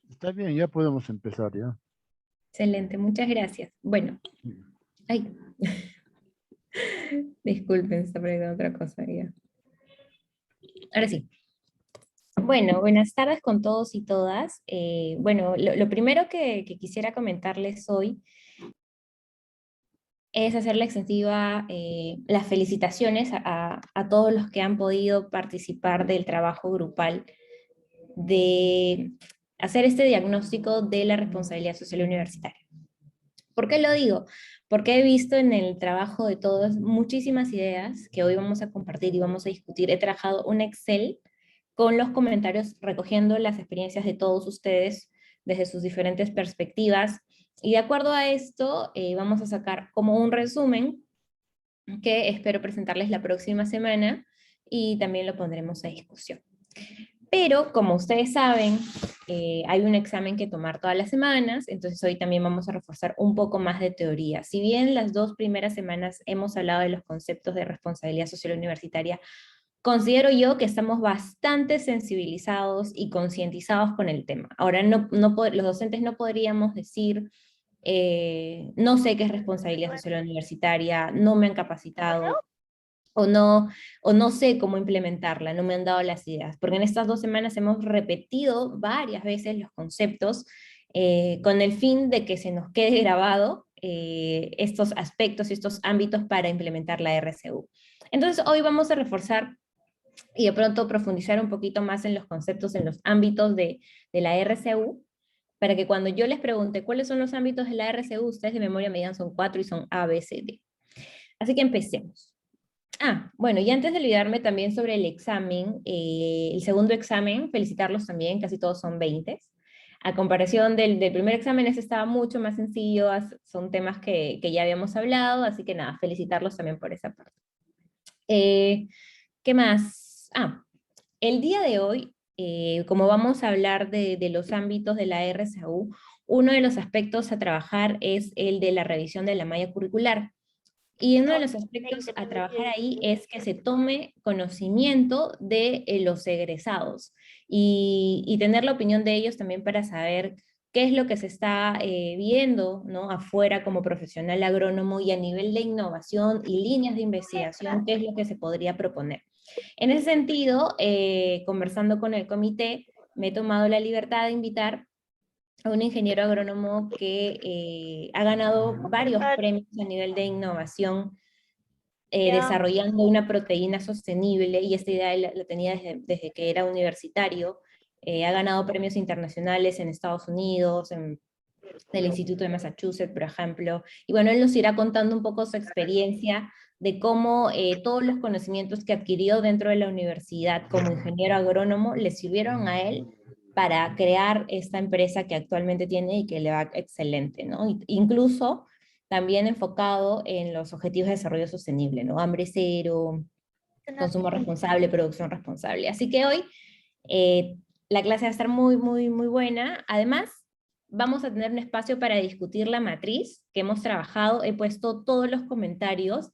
Está bien, ya podemos empezar ya. Excelente, muchas gracias. Bueno, ay, disculpen, está poniendo otra cosa ya. Ahora sí. Bueno, buenas tardes con todos y todas. Bueno, lo primero que quisiera comentarles hoy es hacerle extensiva las felicitaciones a todos los que han podido participar del trabajo grupal de hacer este diagnóstico de la responsabilidad social universitaria. ¿Por qué lo digo? Porque he visto en el trabajo de todos muchísimas ideas que hoy vamos a compartir y vamos a discutir. He trabajado un Excel con los comentarios recogiendo las experiencias de todos ustedes desde sus diferentes perspectivas. Y de acuerdo a esto, vamos a sacar como un resumen que espero presentarles la próxima semana y también lo pondremos a discusión. Pero como ustedes saben, hay un examen que tomar todas las semanas, entonces hoy también vamos a reforzar un poco más de teoría. Si bien las 2 primeras semanas hemos hablado de los conceptos de responsabilidad social universitaria, considero yo que estamos bastante sensibilizados y concientizados con el tema. Ahora, los docentes no podríamos decir, no sé qué es responsabilidad social universitaria, no me han capacitado, o no sé cómo implementarla, no me han dado las ideas, porque en estas 2 semanas hemos repetido varias veces los conceptos con el fin de que se nos quede grabado estos aspectos y estos ámbitos para implementar la RCU. Entonces hoy vamos a reforzar y de pronto profundizar un poquito más en los conceptos, en los ámbitos de la RCU, para que cuando yo les pregunte cuáles son los ámbitos de la RCU, ustedes de memoria me digan son 4 y son A, B, C, D. Así que empecemos. Bueno, y antes de olvidarme también sobre el examen, el segundo examen, felicitarlos también, casi todos son 20. A comparación del primer examen, ese estaba mucho más sencillo, son temas que ya habíamos hablado, así que nada, felicitarlos también por esa parte. ¿Qué más? El día de hoy, como vamos a hablar de los ámbitos de la RSAU, uno de los aspectos a trabajar es el de la revisión de la malla curricular. Y uno de los aspectos a trabajar ahí es que se tome conocimiento de los egresados y tener la opinión de ellos también para saber qué es lo que se está viendo, ¿no?, afuera como profesional agrónomo y a nivel de innovación y líneas de investigación, qué es lo que se podría proponer. En ese sentido, conversando con el comité, me he tomado la libertad de invitar a un ingeniero agrónomo que ha ganado varios premios a nivel de innovación, desarrollando una proteína sostenible, y esta idea la tenía desde que era universitario. Ha ganado premios internacionales en Estados Unidos, en el Instituto de Massachusetts, por ejemplo, y bueno, él nos irá contando un poco su experiencia de cómo todos los conocimientos que adquirió dentro de la universidad como ingeniero agrónomo le sirvieron a él para crear esta empresa que actualmente tiene y que le va excelente, ¿no? Incluso también enfocado en los objetivos de desarrollo sostenible, ¿no? Hambre cero, consumo responsable, producción responsable. Así que hoy eh, la clase va a estar muy, muy, muy buena. Además, vamos a tener un espacio para discutir la matriz que hemos trabajado. He puesto todos los comentarios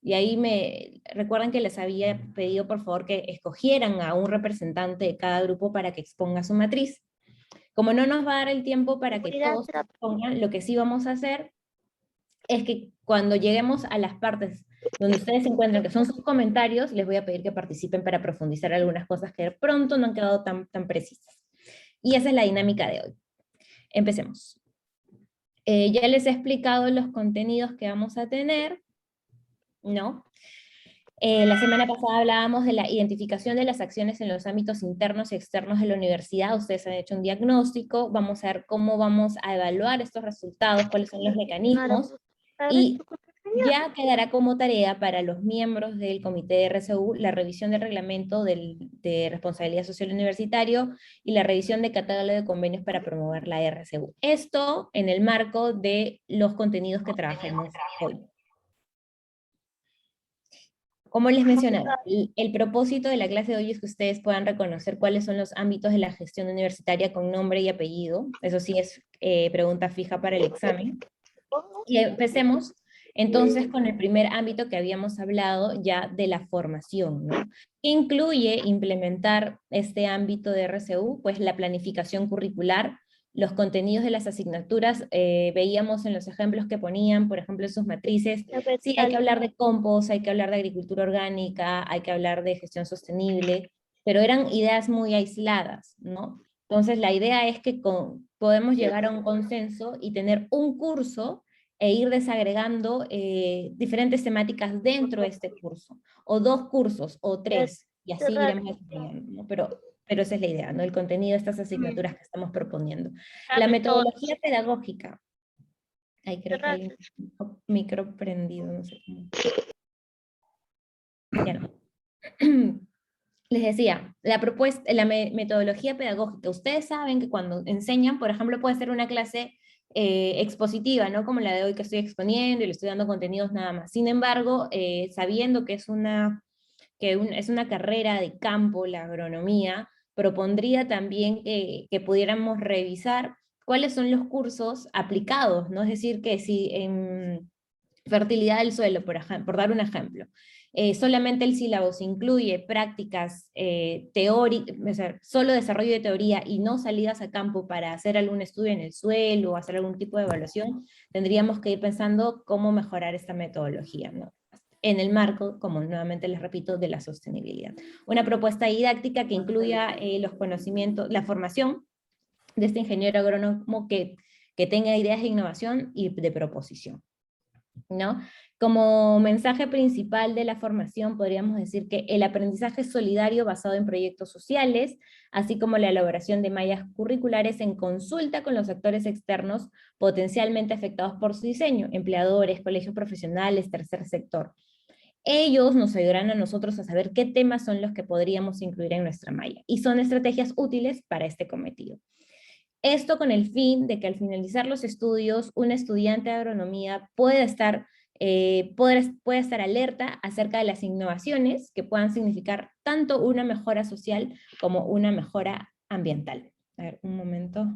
y ahí me recuerdan que les había pedido por favor que escogieran a un representante de cada grupo para que exponga su matriz. Como no nos va a dar el tiempo para que todos expongan, lo que sí vamos a hacer es que cuando lleguemos a las partes donde ustedes se encuentran, que son sus comentarios, les voy a pedir que participen para profundizar algunas cosas que de pronto no han quedado tan precisas. Y esa es la dinámica de hoy. Empecemos. Ya les he explicado los contenidos que vamos a tener, ¿no? La semana pasada hablábamos de la identificación de las acciones en los ámbitos internos y externos de la universidad. Ustedes han hecho un diagnóstico, vamos a ver cómo vamos a evaluar estos resultados, cuáles son los mecanismos, y ya quedará como tarea para los miembros del comité de RSU la revisión del reglamento de responsabilidad social universitario y la revisión de catálogo de convenios para promover la RSU. Esto en el marco de los contenidos que trabajemos hoy. Como les mencionaba, el propósito de la clase de hoy es que ustedes puedan reconocer cuáles son los ámbitos de la gestión universitaria con nombre y apellido. Eso sí es pregunta fija para el examen. Y empecemos Entonces, con el primer ámbito que habíamos hablado ya de la formación, ¿no? ¿Qué incluye implementar este ámbito de RCU? Pues la planificación curricular, los contenidos de las asignaturas, veíamos en los ejemplos que ponían, por ejemplo, en sus matrices, sí, hay que hablar de compost, hay que hablar de agricultura orgánica, hay que hablar de gestión sostenible, pero eran ideas muy aisladas, ¿no? Entonces, la idea es que podemos llegar a un consenso y tener un curso e ir desagregando diferentes temáticas dentro de este curso, o 2 cursos, o 3, y así iremos desarrollando, ¿no? Pero esa es la idea, ¿no? El contenido de estas asignaturas que estamos proponiendo. La metodología pedagógica. Ay, creo que hay un micro prendido, no sé cómo. Ya no. Les decía, la metodología pedagógica. Ustedes saben que cuando enseñan, por ejemplo, puede ser una clase expositiva, ¿no? Como la de hoy que estoy exponiendo y le estoy dando contenidos nada más. Sin embargo, sabiendo que es una carrera de campo, la agronomía, propondría también que pudiéramos revisar cuáles son los cursos aplicados, ¿no? Es decir, que si en fertilidad del suelo, por dar un ejemplo, solamente el sílabus incluye prácticas teóricas, o sea, solo desarrollo de teoría y no salidas a campo para hacer algún estudio en el suelo o hacer algún tipo de evaluación, tendríamos que ir pensando cómo mejorar esta metodología, ¿no? En el marco, como nuevamente les repito, de la sostenibilidad. Una propuesta didáctica que incluya los conocimientos, la formación de este ingeniero agrónomo que tenga ideas de innovación y de proposición, ¿no? Como mensaje principal de la formación podríamos decir que el aprendizaje solidario basado en proyectos sociales, así como la elaboración de mallas curriculares en consulta con los actores externos potencialmente afectados por su diseño, empleadores, colegios profesionales, tercer sector. Ellos nos ayudarán a nosotros a saber qué temas son los que podríamos incluir en nuestra malla, y son estrategias útiles para este cometido. Esto con el fin de que al finalizar los estudios, un estudiante de agronomía pueda estar alerta acerca de las innovaciones que puedan significar tanto una mejora social como una mejora ambiental. A ver, un momento.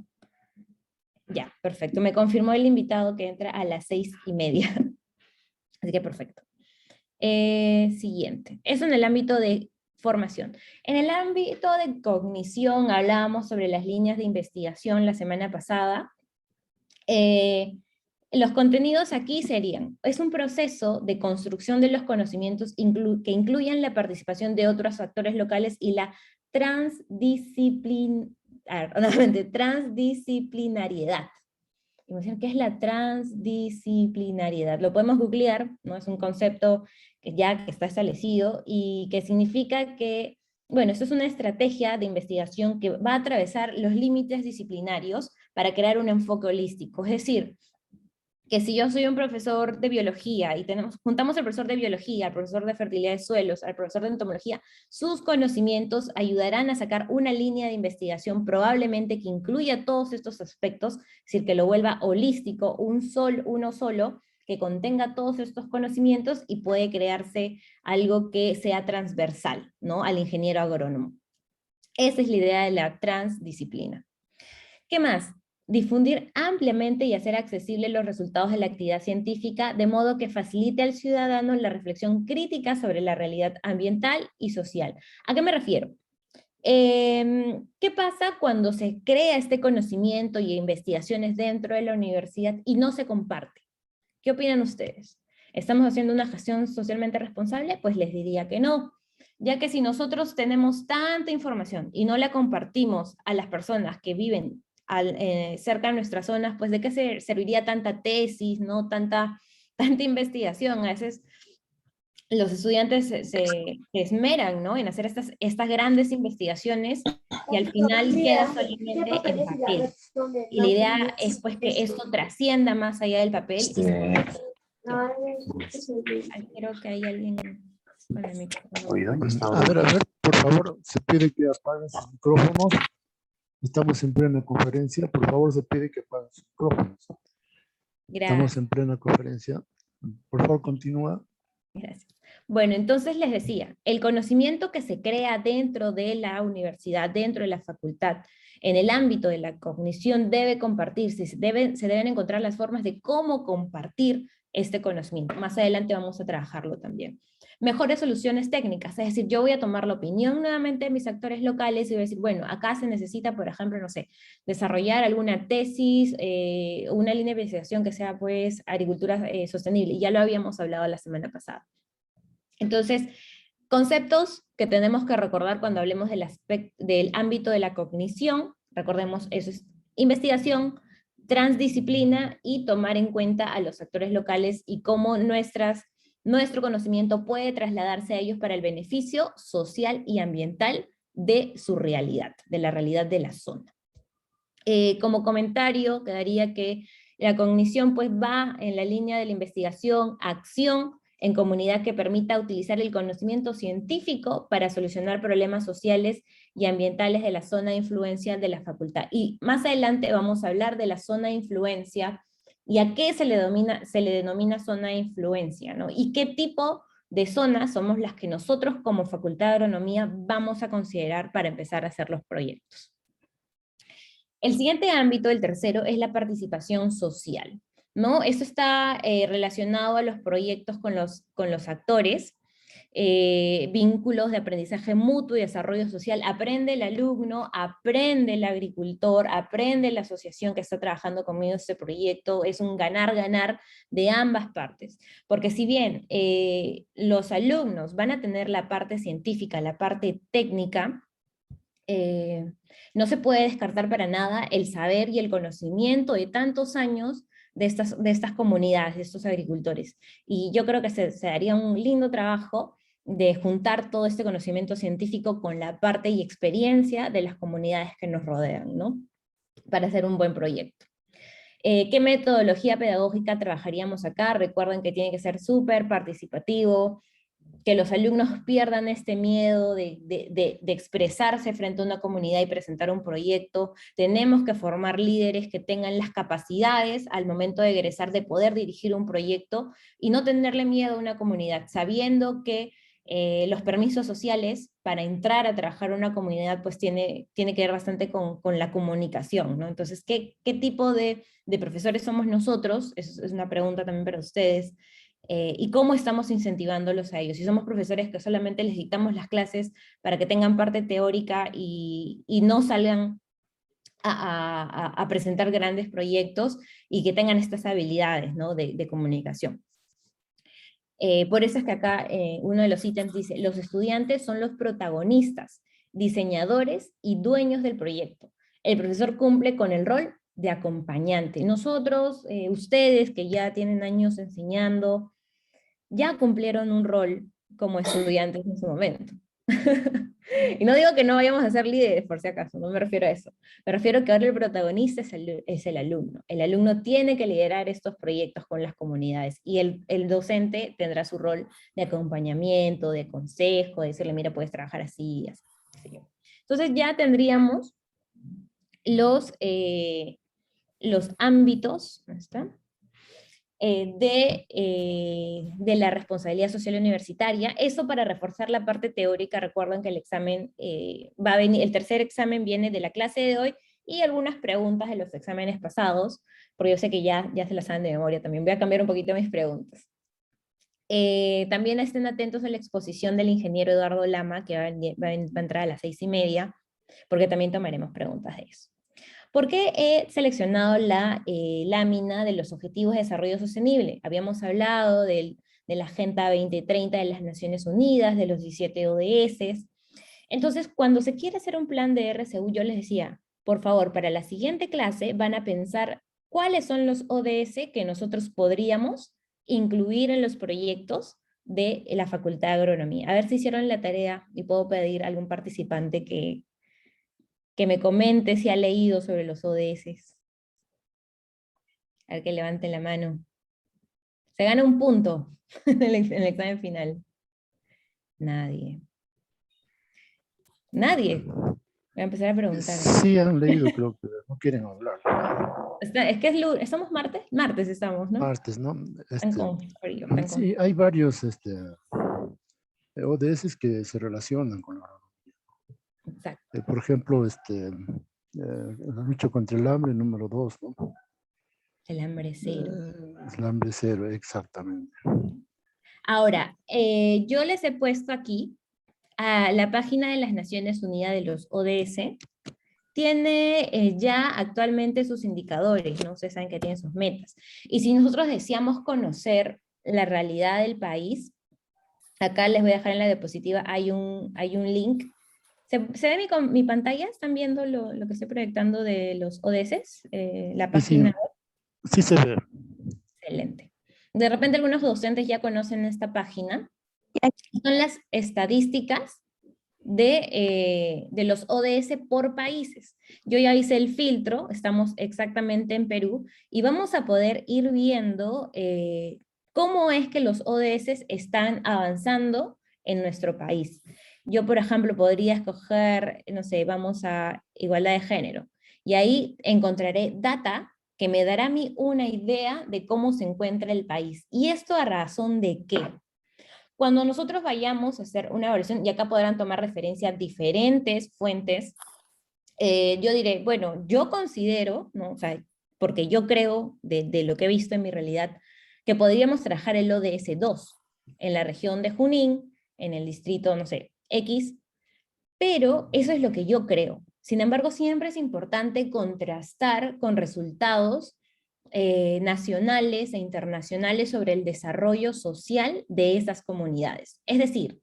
Ya, perfecto. Me confirmó el invitado que entra a las 6:30. Así que perfecto. Siguiente. Eso en el ámbito de formación. En el ámbito de cognición hablábamos sobre las líneas de investigación la semana pasada. Los contenidos aquí serían, es un proceso de construcción de los conocimientos que incluyan la participación de otros actores locales y la transdisciplinariedad. ¿Qué es la transdisciplinariedad? Lo podemos googlear, ¿no? Es un concepto que ya está establecido y que significa que, bueno, esto es una estrategia de investigación que va a atravesar los límites disciplinarios para crear un enfoque holístico. Es decir, que si yo soy un profesor de biología y juntamos al profesor de biología, al profesor de fertilidad de suelos, al profesor de entomología, sus conocimientos ayudarán a sacar una línea de investigación probablemente que incluya todos estos aspectos, es decir, que lo vuelva holístico, uno solo, que contenga todos estos conocimientos y puede crearse algo que sea transversal, ¿no? Al ingeniero agrónomo. Esa es la idea de la transdisciplina. ¿Qué más? Difundir ampliamente y hacer accesibles los resultados de la actividad científica, de modo que facilite al ciudadano la reflexión crítica sobre la realidad ambiental y social. ¿A qué me refiero? ¿Qué pasa cuando se crea este conocimiento y investigaciones dentro de la universidad y no se comparte? ¿Qué opinan ustedes? ¿Estamos haciendo una gestión socialmente responsable? Pues les diría que no, ya que si nosotros tenemos tanta información y no la compartimos a las personas que viven cerca de nuestras zonas, pues de qué serviría tanta tesis, ¿no? Tanta investigación. A veces los estudiantes se esmeran, ¿no? En hacer estas grandes investigaciones y al final queda solamente en papel. Y la idea es pues que esto trascienda más allá del papel. Creo que hay alguien con el micrófono. A ver, por favor, se pide que apaguen sus micrófonos. Estamos en plena conferencia. Por favor, se pide que apaguen sus micrófonos. Gracias. Estamos en plena conferencia. Por favor, continúa. Gracias. Bueno, entonces les decía, el conocimiento que se crea dentro de la universidad, dentro de la facultad, en el ámbito de la cognición debe compartirse, se deben encontrar las formas de cómo compartir este conocimiento. Más adelante vamos a trabajarlo también. Mejores soluciones técnicas, es decir, yo voy a tomar la opinión nuevamente de mis actores locales y voy a decir, bueno, acá se necesita, por ejemplo, no sé, desarrollar alguna tesis, una línea de investigación que sea, pues, agricultura sostenible, y ya lo habíamos hablado la semana pasada. Entonces, conceptos que tenemos que recordar cuando hablemos del ámbito de la cognición, recordemos, eso es investigación, transdisciplina y tomar en cuenta a los actores locales y cómo nuestro conocimiento puede trasladarse a ellos para el beneficio social y ambiental de su realidad, de la realidad de la zona. Como comentario, quedaría que la cognición pues va en la línea de la investigación, acción en comunidad que permita utilizar el conocimiento científico para solucionar problemas sociales y ambientales de la zona de influencia de la facultad. Y más adelante vamos a hablar de la zona de influencia y a qué se le denomina zona de influencia, ¿no? Y qué tipo de zonas somos las que nosotros como Facultad de Agronomía vamos a considerar para empezar a hacer los proyectos. El siguiente ámbito, el tercero, es la participación social, ¿no? Esto está relacionado a los proyectos con los actores, vínculos de aprendizaje mutuo y desarrollo social. Aprende el alumno, aprende el agricultor, aprende la asociación que está trabajando conmigo en este proyecto. Es un ganar-ganar de ambas partes. Porque si bien los alumnos van a tener la parte científica, la parte técnica, no se puede descartar para nada el saber y el conocimiento de tantos años de estas comunidades, de estos agricultores. Y yo creo que se haría un lindo trabajo de juntar todo este conocimiento científico con la parte y experiencia de las comunidades que nos rodean, ¿no? Para hacer un buen proyecto. ¿Qué metodología pedagógica trabajaríamos acá? Recuerden que tiene que ser súper participativo, que los alumnos pierdan este miedo de expresarse frente a una comunidad y presentar un proyecto. Tenemos que formar líderes que tengan las capacidades al momento de egresar de poder dirigir un proyecto y no tenerle miedo a una comunidad, sabiendo que los permisos sociales para entrar a trabajar en una comunidad pues tiene que ver bastante con la comunicación, ¿no? Entonces, ¿qué tipo de profesores somos nosotros? Eso es una pregunta también para ustedes. Y cómo estamos incentivándolos a ellos. Si somos profesores que solamente les dictamos las clases para que tengan parte teórica y no salgan a presentar grandes proyectos y que tengan estas habilidades, ¿no? de comunicación. Por eso es que acá uno de los ítems dice, los estudiantes son los protagonistas, diseñadores y dueños del proyecto. El profesor cumple con el rol de acompañante. Nosotros, ustedes que ya tienen años enseñando, ya cumplieron un rol como estudiantes en su momento. Y no digo que no vayamos a ser líderes, por si acaso, no me refiero a eso. Me refiero a que ahora el protagonista es el alumno. El alumno tiene que liderar estos proyectos con las comunidades y el docente tendrá su rol de acompañamiento, de consejo, de decirle, mira, puedes trabajar así, así. Así. Entonces ya tendríamos los ámbitos, ¿dónde está? De la responsabilidad social universitaria. Eso para reforzar la parte teórica. Recuerden que el examen va a venir, el tercer examen viene de la clase de hoy y algunas preguntas de los exámenes pasados, porque yo sé que ya se las saben de memoria también. Voy a cambiar un poquito mis preguntas. También estén atentos a la exposición del ingeniero Eduardo Lama, que va a entrar a las 6:30, porque también tomaremos preguntas de eso. ¿Por qué he seleccionado la lámina de los Objetivos de Desarrollo Sostenible? Habíamos hablado de la Agenda 2030 de las Naciones Unidas, de los 17 ODS. Entonces, cuando se quiere hacer un plan de RCU, yo les decía, por favor, para la siguiente clase van a pensar cuáles son los ODS que nosotros podríamos incluir en los proyectos de la Facultad de Agronomía. A ver si hicieron la tarea y puedo pedir a algún participante que me comente si ha leído sobre los ODS. A ver que levante la mano. Se gana un punto en el examen final. Nadie. Nadie. Voy a empezar a preguntar. Sí, han leído, creo que no quieren hablar. Es que ¿estamos martes? Martes estamos, ¿no? Martes, ¿no? Están con frío. Sí, hay varios ODS que se relacionan con la Exacto. por ejemplo, la lucha contra el hambre, número 2, ¿no? El hambre cero. Es el hambre cero, exactamente. Ahora, yo les he puesto aquí a la página de las Naciones Unidas de los ODS. Tiene ya actualmente sus indicadores, ¿no? Ustedes saben que tiene sus metas. Y si nosotros deseamos conocer la realidad del país, acá les voy a dejar en la diapositiva, hay un link. ¿Se ve mi pantalla? ¿Están viendo lo que estoy proyectando de los ODS? La Sí, sí, página. sí se ve. Excelente. De repente algunos docentes ya conocen esta página. Son las estadísticas de los ODS por países. Yo ya hice el filtro, estamos exactamente en Perú, y vamos a poder ir viendo cómo es que los ODS están avanzando en nuestro país. Yo, por ejemplo, podría escoger, no sé, vamos a igualdad de género, y ahí encontraré data que me dará a mí una idea de cómo se encuentra el país. ¿Y esto a razón de qué? Cuando nosotros vayamos a hacer una evaluación, y acá podrán tomar referencia a diferentes fuentes, yo diré, bueno, yo considero, ¿no? O sea, porque yo creo de lo que he visto en mi realidad, que podríamos trabajar el ODS 2 en la región de Junín, en el distrito, no sé, X, pero eso es lo que yo creo. Sin embargo, siempre es importante contrastar con resultados nacionales e internacionales sobre el desarrollo social de esas comunidades. Es decir,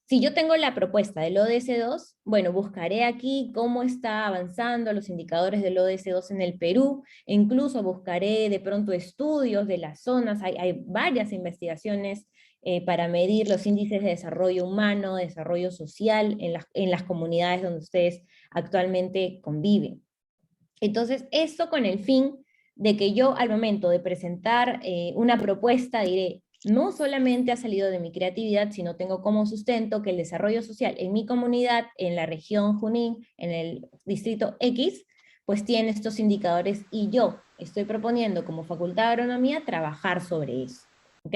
si yo tengo la propuesta del ODS-2, bueno, buscaré aquí cómo está avanzando los indicadores del ODS-2 en el Perú, e incluso buscaré de pronto estudios de las zonas, hay varias investigaciones para medir los índices de desarrollo humano, de desarrollo social en las comunidades donde ustedes actualmente conviven. Entonces, esto con el fin de que yo al momento de presentar una propuesta diré, no solamente ha salido de mi creatividad, sino tengo como sustento que el desarrollo social en mi comunidad, en la región Junín, en el distrito X, pues tiene estos indicadores y yo estoy proponiendo como Facultad de Agronomía trabajar sobre eso. ¿Ok?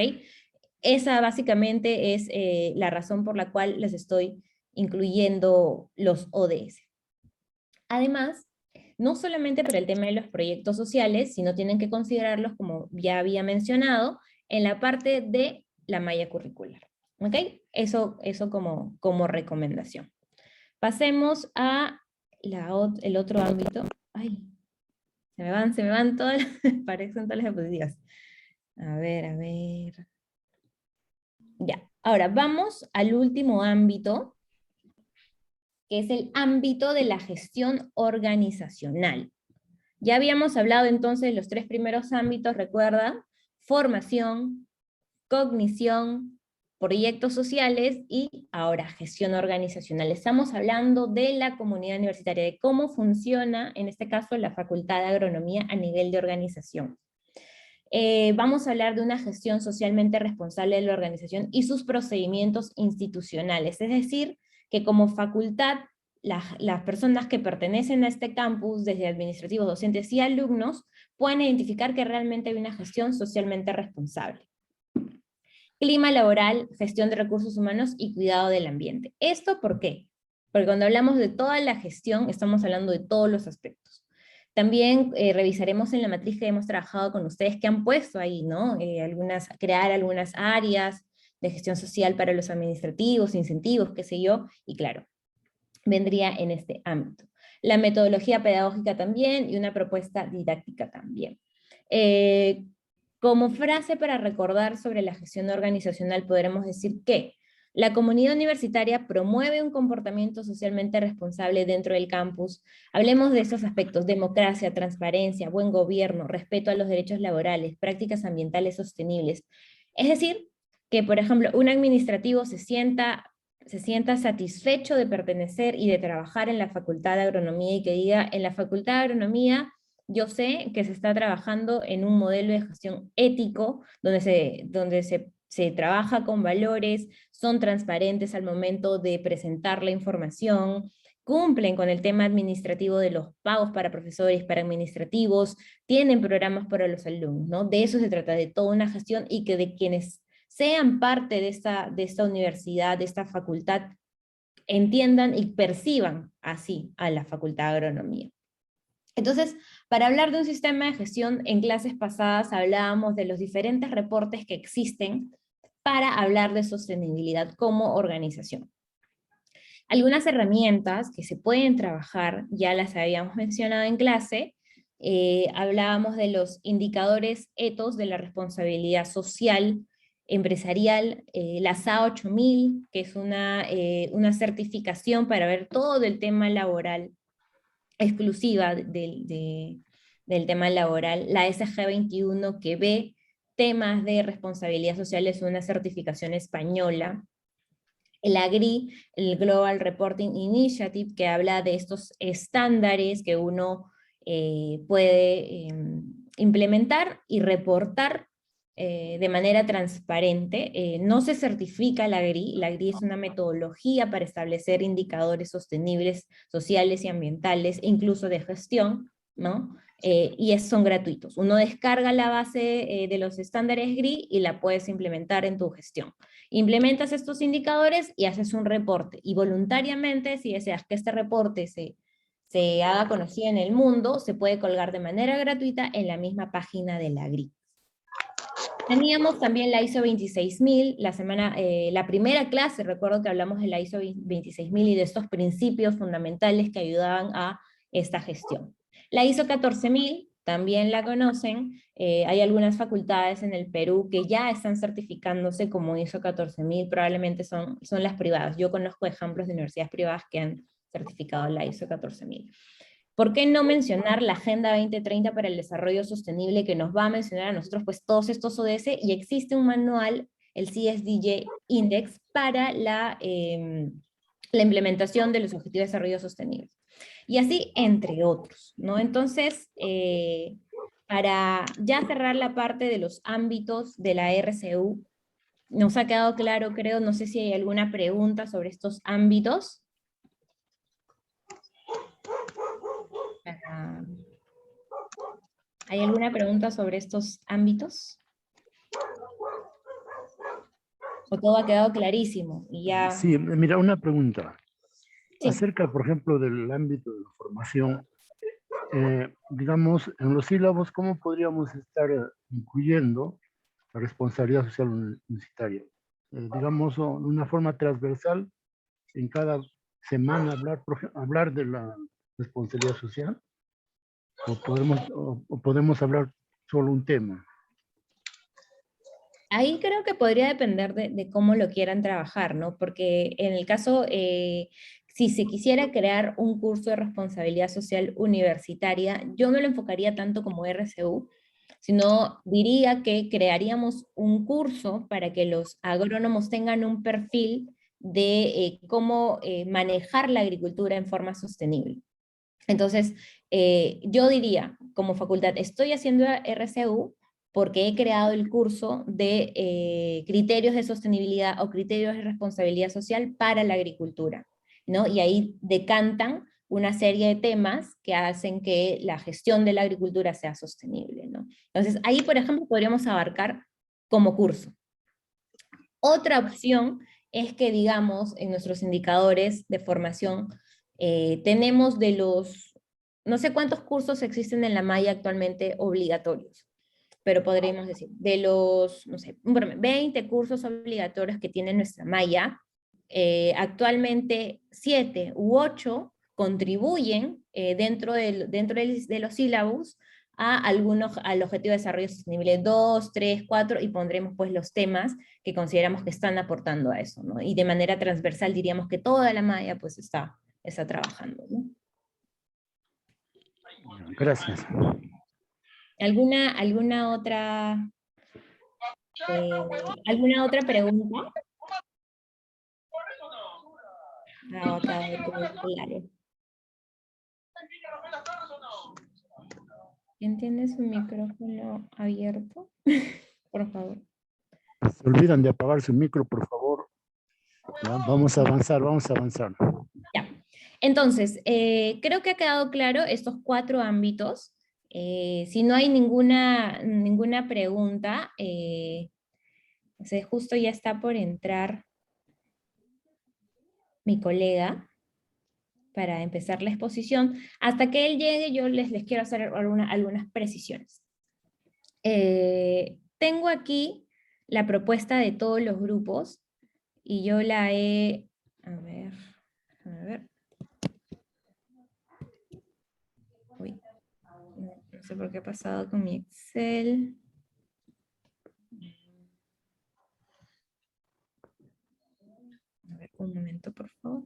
Esa básicamente es la razón por la cual les estoy incluyendo los ODS. Además, no solamente para el tema de los proyectos sociales, sino tienen que considerarlos, como ya había mencionado, en la parte de la malla curricular. ¿Ok? Eso como recomendación. Pasemos a el otro ámbito. Ay, se me van todas, parecen todas las diapositivas. A ver. Ya, ahora vamos al último ámbito, que es el ámbito de la gestión organizacional. Ya habíamos hablado entonces de los tres primeros ámbitos, recuerda, formación, cognición, proyectos sociales y ahora gestión organizacional. Estamos hablando de la comunidad universitaria, de cómo funciona, en este caso, la Facultad de Agronomía a nivel de organización. Vamos a hablar de una gestión socialmente responsable de la organización y sus procedimientos institucionales, es decir, que como facultad las personas que pertenecen a este campus, desde administrativos, docentes y alumnos, pueden identificar que realmente hay una gestión socialmente responsable. Clima laboral, gestión de recursos humanos y cuidado del ambiente. ¿Esto por qué? Porque cuando hablamos de toda la gestión, estamos hablando de todos los aspectos. También revisaremos en la matriz que hemos trabajado con ustedes que han puesto ahí, ¿no? Crear algunas áreas de gestión social para los administrativos, incentivos, qué sé yo, y claro, vendría en este ámbito. La metodología pedagógica también y una propuesta didáctica también. Como frase para recordar sobre la gestión organizacional podremos decir que la comunidad universitaria promueve un comportamiento socialmente responsable dentro del campus. Hablemos de esos aspectos: democracia, transparencia, buen gobierno, respeto a los derechos laborales, prácticas ambientales sostenibles. Es decir, que por ejemplo un administrativo se sienta satisfecho de pertenecer y de trabajar en la Facultad de Agronomía y que diga, en la Facultad de Agronomía yo sé que se está trabajando en un modelo de gestión ético, donde se trabaja con valores, son transparentes al momento de presentar la información, cumplen con el tema administrativo de los pagos para profesores, para administrativos, tienen programas para los alumnos, ¿no? De eso se trata, de toda una gestión y que de quienes sean parte de esta universidad, de esta facultad, entiendan y perciban así a la Facultad de Agronomía. Entonces, para hablar de un sistema de gestión, en clases pasadas hablábamos de los diferentes reportes que existen para hablar de sostenibilidad como organización. Algunas herramientas que se pueden trabajar, ya las habíamos mencionado en clase, hablábamos de los indicadores ethos de la responsabilidad social, empresarial, la SA 8000, que es una certificación para ver todo el tema laboral, exclusiva del tema laboral, la SG 21 que ve temas de responsabilidad social, es una certificación española, el AGRI, el Global Reporting Initiative, que habla de estos estándares que uno puede implementar y reportar de manera transparente. No se certifica la AGRI es una metodología para establecer indicadores sostenibles, sociales y ambientales, e incluso de gestión, ¿no? Y son gratuitos. Uno descarga la base de los estándares GRI y la puedes implementar en tu gestión. Implementas estos indicadores y haces un reporte. Y voluntariamente, si deseas que este reporte se haga conocido en el mundo, se puede colgar de manera gratuita en la misma página de la GRI. Teníamos también la ISO 26000, la primera clase, recuerdo que hablamos de la ISO 26000 y de estos principios fundamentales que ayudaban a esta gestión. La ISO 14000, también la conocen, hay algunas facultades en el Perú que ya están certificándose como ISO 14000, probablemente son las privadas. Yo conozco ejemplos de universidades privadas que han certificado la ISO 14000. ¿Por qué no mencionar la Agenda 2030 para el Desarrollo Sostenible que nos va a mencionar a nosotros pues todos estos ODS? Y existe un manual, el CSDJ Index, para la implementación de los Objetivos de Desarrollo Sostenible. Y así, entre otros, ¿no? Entonces, para ya cerrar la parte de los ámbitos de la RCU, nos ha quedado claro, creo, no sé si hay alguna pregunta sobre estos ámbitos. ¿Hay alguna pregunta sobre estos ámbitos? ¿O todo ha quedado clarísimo? Y ya... Sí, mira, una pregunta. Sí. Acerca, por ejemplo, del ámbito de la formación, digamos, en los sílabos, ¿cómo podríamos estar incluyendo la responsabilidad social universitaria? Digamos, de una forma transversal, en cada semana hablar de la responsabilidad social, o podemos hablar solo un tema. Ahí creo que podría depender de cómo lo quieran trabajar, ¿no? Porque en el caso, si se quisiera crear un curso de responsabilidad social universitaria, yo no lo enfocaría tanto como RCU, sino diría que crearíamos un curso para que los agrónomos tengan un perfil de cómo manejar la agricultura en forma sostenible. Entonces, yo diría, como facultad, estoy haciendo RCU porque he creado el curso de criterios de sostenibilidad o criterios de responsabilidad social para la agricultura, ¿no? Y ahí decantan una serie de temas que hacen que la gestión de la agricultura sea sostenible, ¿no? Entonces, ahí, por ejemplo, podríamos abarcar como curso. Otra opción es que, digamos, en nuestros indicadores de formación, tenemos no sé cuántos cursos existen en la malla actualmente obligatorios, pero podríamos decir, de los, no sé, 20 cursos obligatorios que tiene nuestra malla, actualmente 7 u 8 contribuyen de los sílabos al objetivo de desarrollo sostenible 2, 3, 4, y pondremos pues los temas que consideramos que están aportando a eso, ¿no? Y de manera transversal diríamos que toda la malla pues está trabajando, ¿no? Gracias. ¿Alguna otra pregunta? No, acá claro. ¿Quién tiene su micrófono abierto? Por favor. Se olvidan de apagar su micro, por favor. Ya, vamos a avanzar, vamos a avanzar. Ya. Entonces, creo que ha quedado claro estos 4 ámbitos. Si no hay ninguna pregunta, justo ya está por entrar mi colega para empezar la exposición. Hasta que él llegue, yo les quiero hacer algunas precisiones. Tengo aquí la propuesta de todos los grupos y yo la he... A ver. Uy, no sé por qué ha pasado con mi Excel. A ver, un momento, por favor.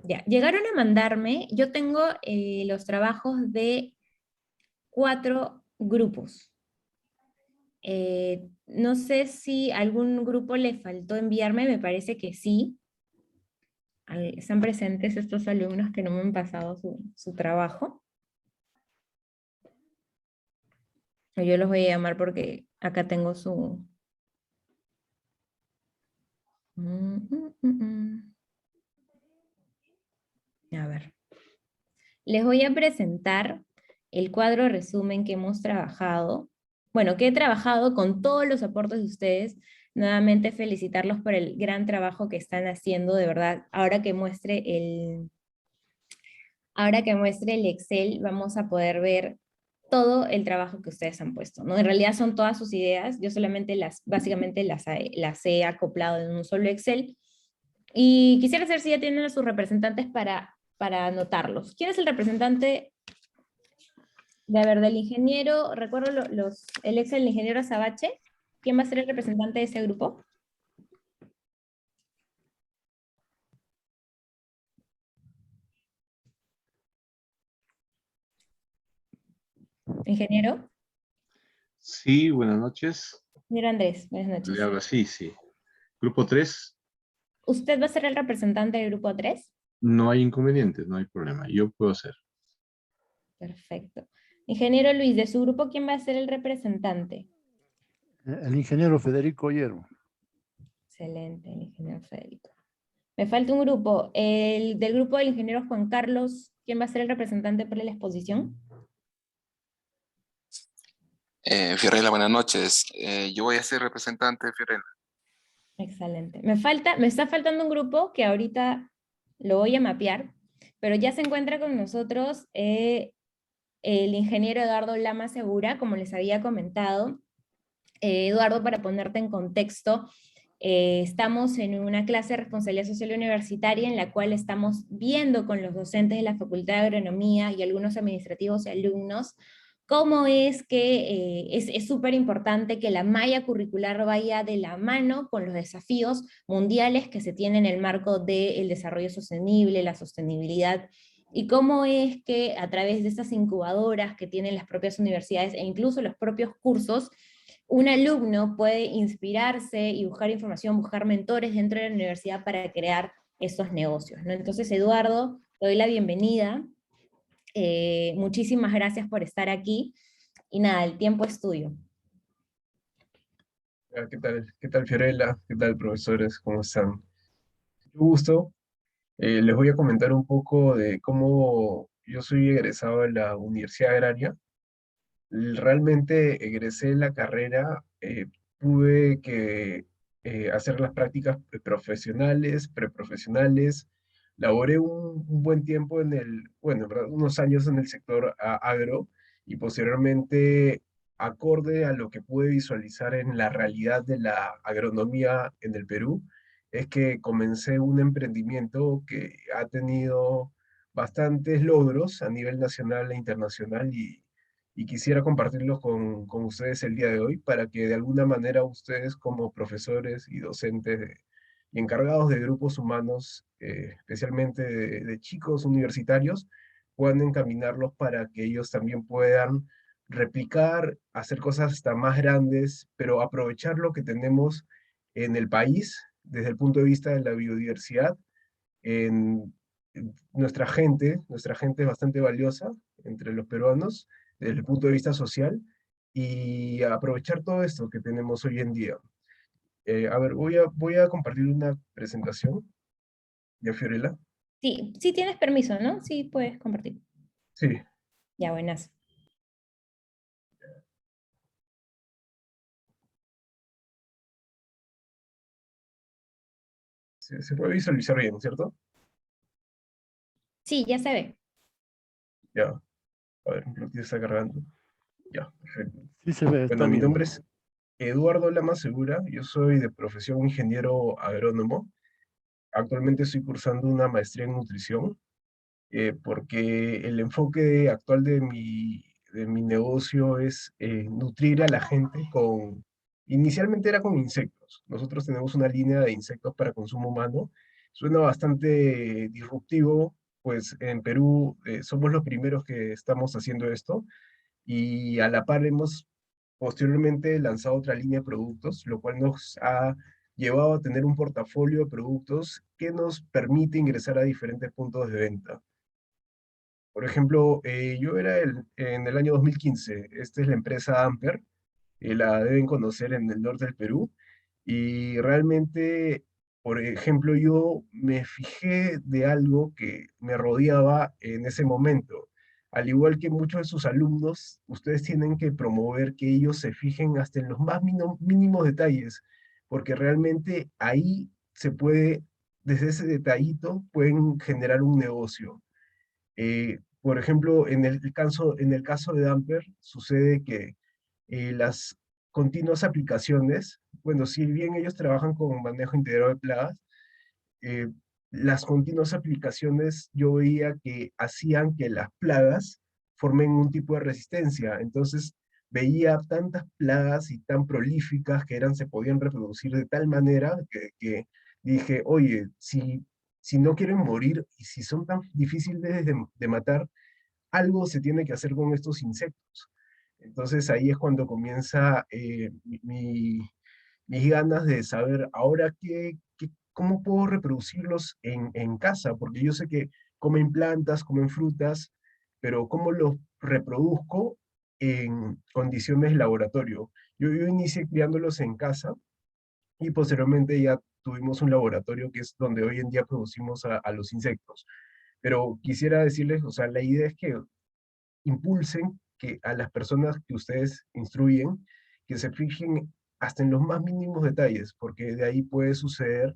Ya, llegaron a mandarme, yo tengo los trabajos de 4 grupos. No sé si algún grupo le faltó enviarme, me parece que sí. Están presentes estos alumnos que no me han pasado su trabajo. Yo los voy a llamar porque acá tengo su... A ver. Les voy a presentar el cuadro resumen que hemos trabajado. Bueno, que he trabajado con todos los aportes de ustedes. Nuevamente felicitarlos por el gran trabajo que están haciendo, de verdad. Ahora que muestre el Excel, vamos a poder ver todo el trabajo que ustedes han puesto, ¿no? En realidad son todas sus ideas, yo solamente básicamente las he acoplado en un solo Excel, y quisiera saber si ya tienen a sus representantes para anotarlos. ¿Quién es el representante del ingeniero? Recuerdo el Excel del ingeniero Azabache. ¿Quién va a ser el representante de ese grupo? ¿Ingeniero? Sí, buenas noches. Ingeniero Andrés, buenas Le noches. habla, sí, sí. Grupo 3, ¿Usted va a ser el representante del grupo 3? no hay inconvenientes, no hay problema. Yo puedo ser. Perfecto. Ingeniero Luis, de su grupo, ¿quién va a ser el representante? El ingeniero Federico Hierro. Excelente, el ingeniero Federico. Me falta un grupo. Del grupo del ingeniero Juan Carlos, ¿quién va a ser el representante para la exposición? Fiorella, buenas noches. Yo voy a ser representante de Fiorella. Excelente. Me está faltando un grupo que ahorita lo voy a mapear, pero ya se encuentra con nosotros el ingeniero Eduardo Lama Segura, como les había comentado. Eduardo, para ponerte en contexto, estamos en una clase de responsabilidad social universitaria en la cual estamos viendo con los docentes de la Facultad de Agronomía y algunos administrativos y alumnos cómo es que es súper importante que la malla curricular vaya de la mano con los desafíos mundiales que se tienen en el marco del desarrollo sostenible, la sostenibilidad, y cómo es que a través de estas incubadoras que tienen las propias universidades e incluso los propios cursos, un alumno puede inspirarse y buscar información, buscar mentores dentro de la universidad para crear estos negocios, ¿no? Entonces, Eduardo, te doy la bienvenida. Muchísimas gracias por estar aquí. Y nada, el tiempo es tuyo. ¿Qué tal? ¿Qué tal, Fiorella? ¿Qué tal, profesores? ¿Cómo están? Mucho gusto. Les voy a comentar un poco de cómo yo soy egresado de la Universidad Agraria. Realmente egresé la carrera, pude hacer las prácticas profesionales, preprofesionales. Laboré un buen tiempo bueno, en verdad, unos años en el sector agro y posteriormente, acorde a lo que pude visualizar en la realidad de la agronomía en el Perú, es que comencé un emprendimiento que ha tenido bastantes logros a nivel nacional e internacional y quisiera compartirlos con ustedes el día de hoy para que de alguna manera ustedes como profesores y docentes y encargados de grupos humanos, especialmente de chicos universitarios, puedan encaminarlos para que ellos también puedan replicar, hacer cosas hasta más grandes, pero aprovechar lo que tenemos en el país desde el punto de vista de la biodiversidad. Nuestra gente es bastante valiosa entre los peruanos desde el punto de vista social y aprovechar todo esto que tenemos hoy en día. A ver, voy a compartir una presentación de Fiorella. Sí, sí tienes permiso, ¿no? Sí, puedes compartir. Sí, Ya, buenas. se puede visualizar bien, ¿cierto? Sí, ya se ve. Ya, a ver, lo que está cargando. Ya, perfecto. Sí se ve, está Bueno, mi bien. nombre es Eduardo Lama Segura, yo soy de profesión ingeniero agrónomo. Actualmente estoy cursando una maestría en nutrición, porque el enfoque actual de mi negocio es nutrir a la gente con, inicialmente era con insectos. Nosotros tenemos una línea de insectos para consumo humano. Suena bastante disruptivo, pues en Perú somos los primeros que estamos haciendo esto y a la par hemos posteriormente lanzado otra línea de productos, lo cual nos ha llevado a tener un portafolio de productos que nos permite ingresar a diferentes puntos de venta. Por ejemplo, yo era en el año 2015, esta es la empresa Amper, la deben conocer en el norte del Perú, y realmente, por ejemplo, yo me fijé de algo que me rodeaba en ese momento. Al igual que muchos de sus alumnos, ustedes tienen que promover que ellos se fijen hasta en los más mínimos detalles, porque realmente ahí se puede, desde ese detallito, pueden generar un negocio. Por ejemplo, en el caso de Damper, sucede que las continuas aplicaciones, bueno, si bien ellos trabajan con manejo integrado de plagas, eh, las continuas aplicaciones yo veía que hacían que las plagas formen un tipo de resistencia. Entonces veía tantas plagas y tan prolíficas que eran, se podían reproducir de tal manera que dije, oye, si no quieren morir y si son tan difíciles de matar, algo se tiene que hacer con estos insectos. Entonces ahí es cuando comienza mis ganas de saber ahora cómo puedo reproducirlos en casa, porque yo sé que comen plantas, comen frutas, pero cómo los reproduzco en condiciones de laboratorio. Yo inicié criándolos en casa y posteriormente ya tuvimos un laboratorio que es donde hoy en día producimos a los insectos. Pero quisiera decirles, o sea, la idea es que impulsen que a las personas que ustedes instruyen, que se fijen hasta en los más mínimos detalles, porque de ahí puede suceder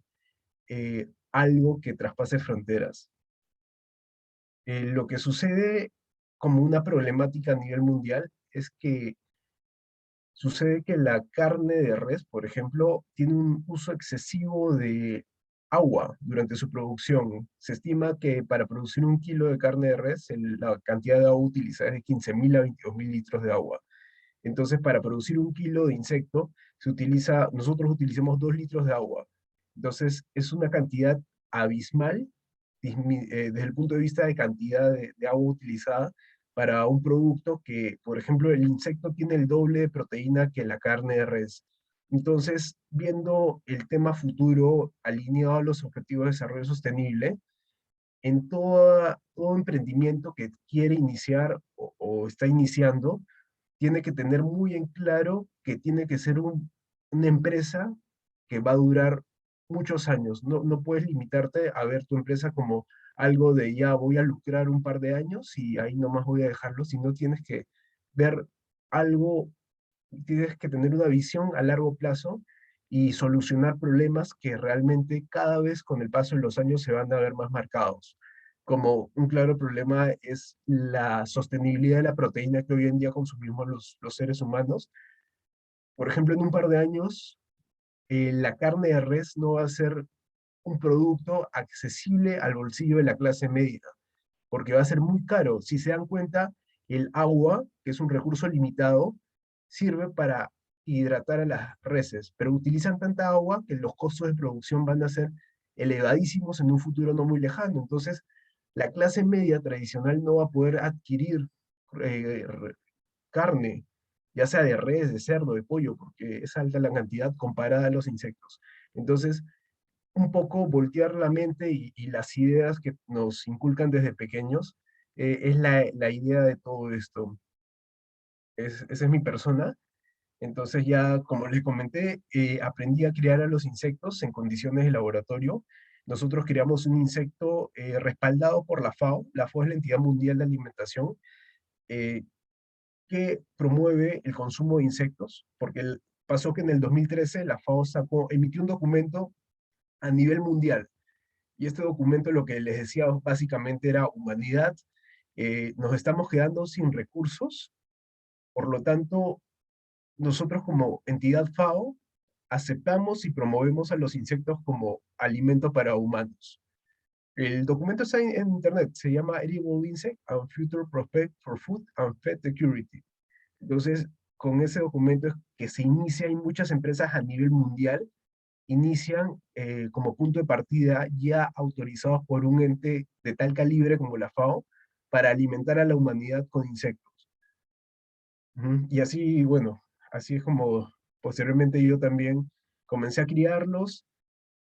algo que traspase fronteras. Lo que sucede como una problemática a nivel mundial es que sucede que la carne de res, por ejemplo, tiene un uso excesivo de agua durante su producción. Se estima que para producir un kilo de carne de res, la cantidad de agua utilizada es de 15.000 a 22.000 litros de agua. Entonces, para producir un kilo de insecto, nosotros utilizamos 2 litros de agua. Entonces, es una cantidad abismal desde el punto de vista de cantidad de agua utilizada para un producto que, por ejemplo, el insecto tiene el doble de proteína que la carne de res. Entonces, viendo el tema futuro alineado a los objetivos de desarrollo sostenible, en todo emprendimiento que quiere iniciar o está iniciando, tiene que tener muy en claro que tiene que ser una empresa que va a durar muchos años. No puedes limitarte a ver tu empresa como algo de ya voy a lucrar un par de años y ahí nomás voy a dejarlo, sino tienes que ver algo, tienes que tener una visión a largo plazo y solucionar problemas que realmente cada vez con el paso de los años se van a ver más marcados. Como un claro problema es la sostenibilidad de la proteína que hoy en día consumimos los seres humanos. Por ejemplo, en un par de años, la carne de res no va a ser un producto accesible al bolsillo de la clase media, porque va a ser muy caro. Si se dan cuenta, el agua, que es un recurso limitado, sirve para hidratar a las reses, pero utilizan tanta agua que los costos de producción van a ser elevadísimos en un futuro no muy lejano. Entonces, la clase media tradicional no va a poder adquirir eh, carne, ya sea de res, de cerdo, de pollo, porque es alta la cantidad comparada a los insectos. Entonces, un poco voltear la mente y las ideas que nos inculcan desde pequeños, es la idea de todo esto. Esa es mi persona. Entonces ya, como les comenté, aprendí a criar a los insectos en condiciones de laboratorio. Nosotros creamos un insecto respaldado por la FAO. La FAO es la Entidad Mundial de Alimentación, eh, que promueve el consumo de insectos, porque pasó que en el 2013 la FAO emitió un documento a nivel mundial Y este documento lo que les decía básicamente era humanidad, nos estamos quedando sin recursos, por lo tanto, nosotros como entidad FAO aceptamos y promovemos a los insectos como alimento para humanos. El documento está en internet, se llama Edible Insect and Future Prospect for Food and Feed Security. Entonces, con ese documento es que se inicia, y muchas empresas a nivel mundial inician como punto de partida ya autorizados por un ente de tal calibre como la FAO para alimentar a la humanidad con insectos. Y así, bueno, así es como posteriormente yo también comencé a criarlos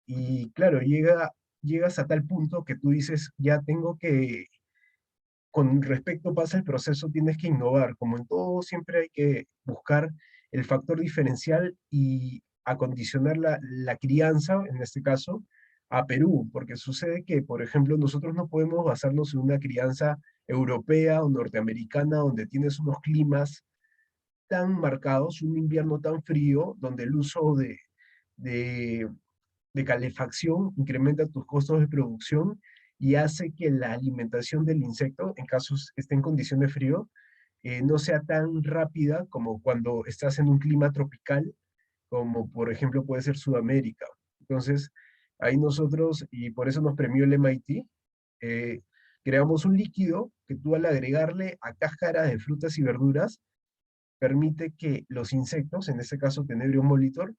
y claro, llegas a tal punto que tú dices, ya tengo que, con respecto pasa el proceso, tienes que innovar. Como en todo, siempre hay que buscar el factor diferencial y acondicionar la crianza, en este caso, a Perú, porque sucede que, por ejemplo, nosotros no podemos basarnos en una crianza europea o norteamericana donde tienes unos climas tan marcados, un invierno tan frío, donde el uso de, de calefacción incrementa tus costos de producción y hace que la alimentación del insecto, en casos esté en condición de frío, no sea tan rápida como cuando estás en un clima tropical, como por ejemplo puede ser Sudamérica. Entonces, ahí nosotros, y por eso nos premió el MIT, eh, creamos un líquido que tú al agregarle a cáscaras de frutas y verduras, permite que los insectos, en este caso Tenebrio molitor,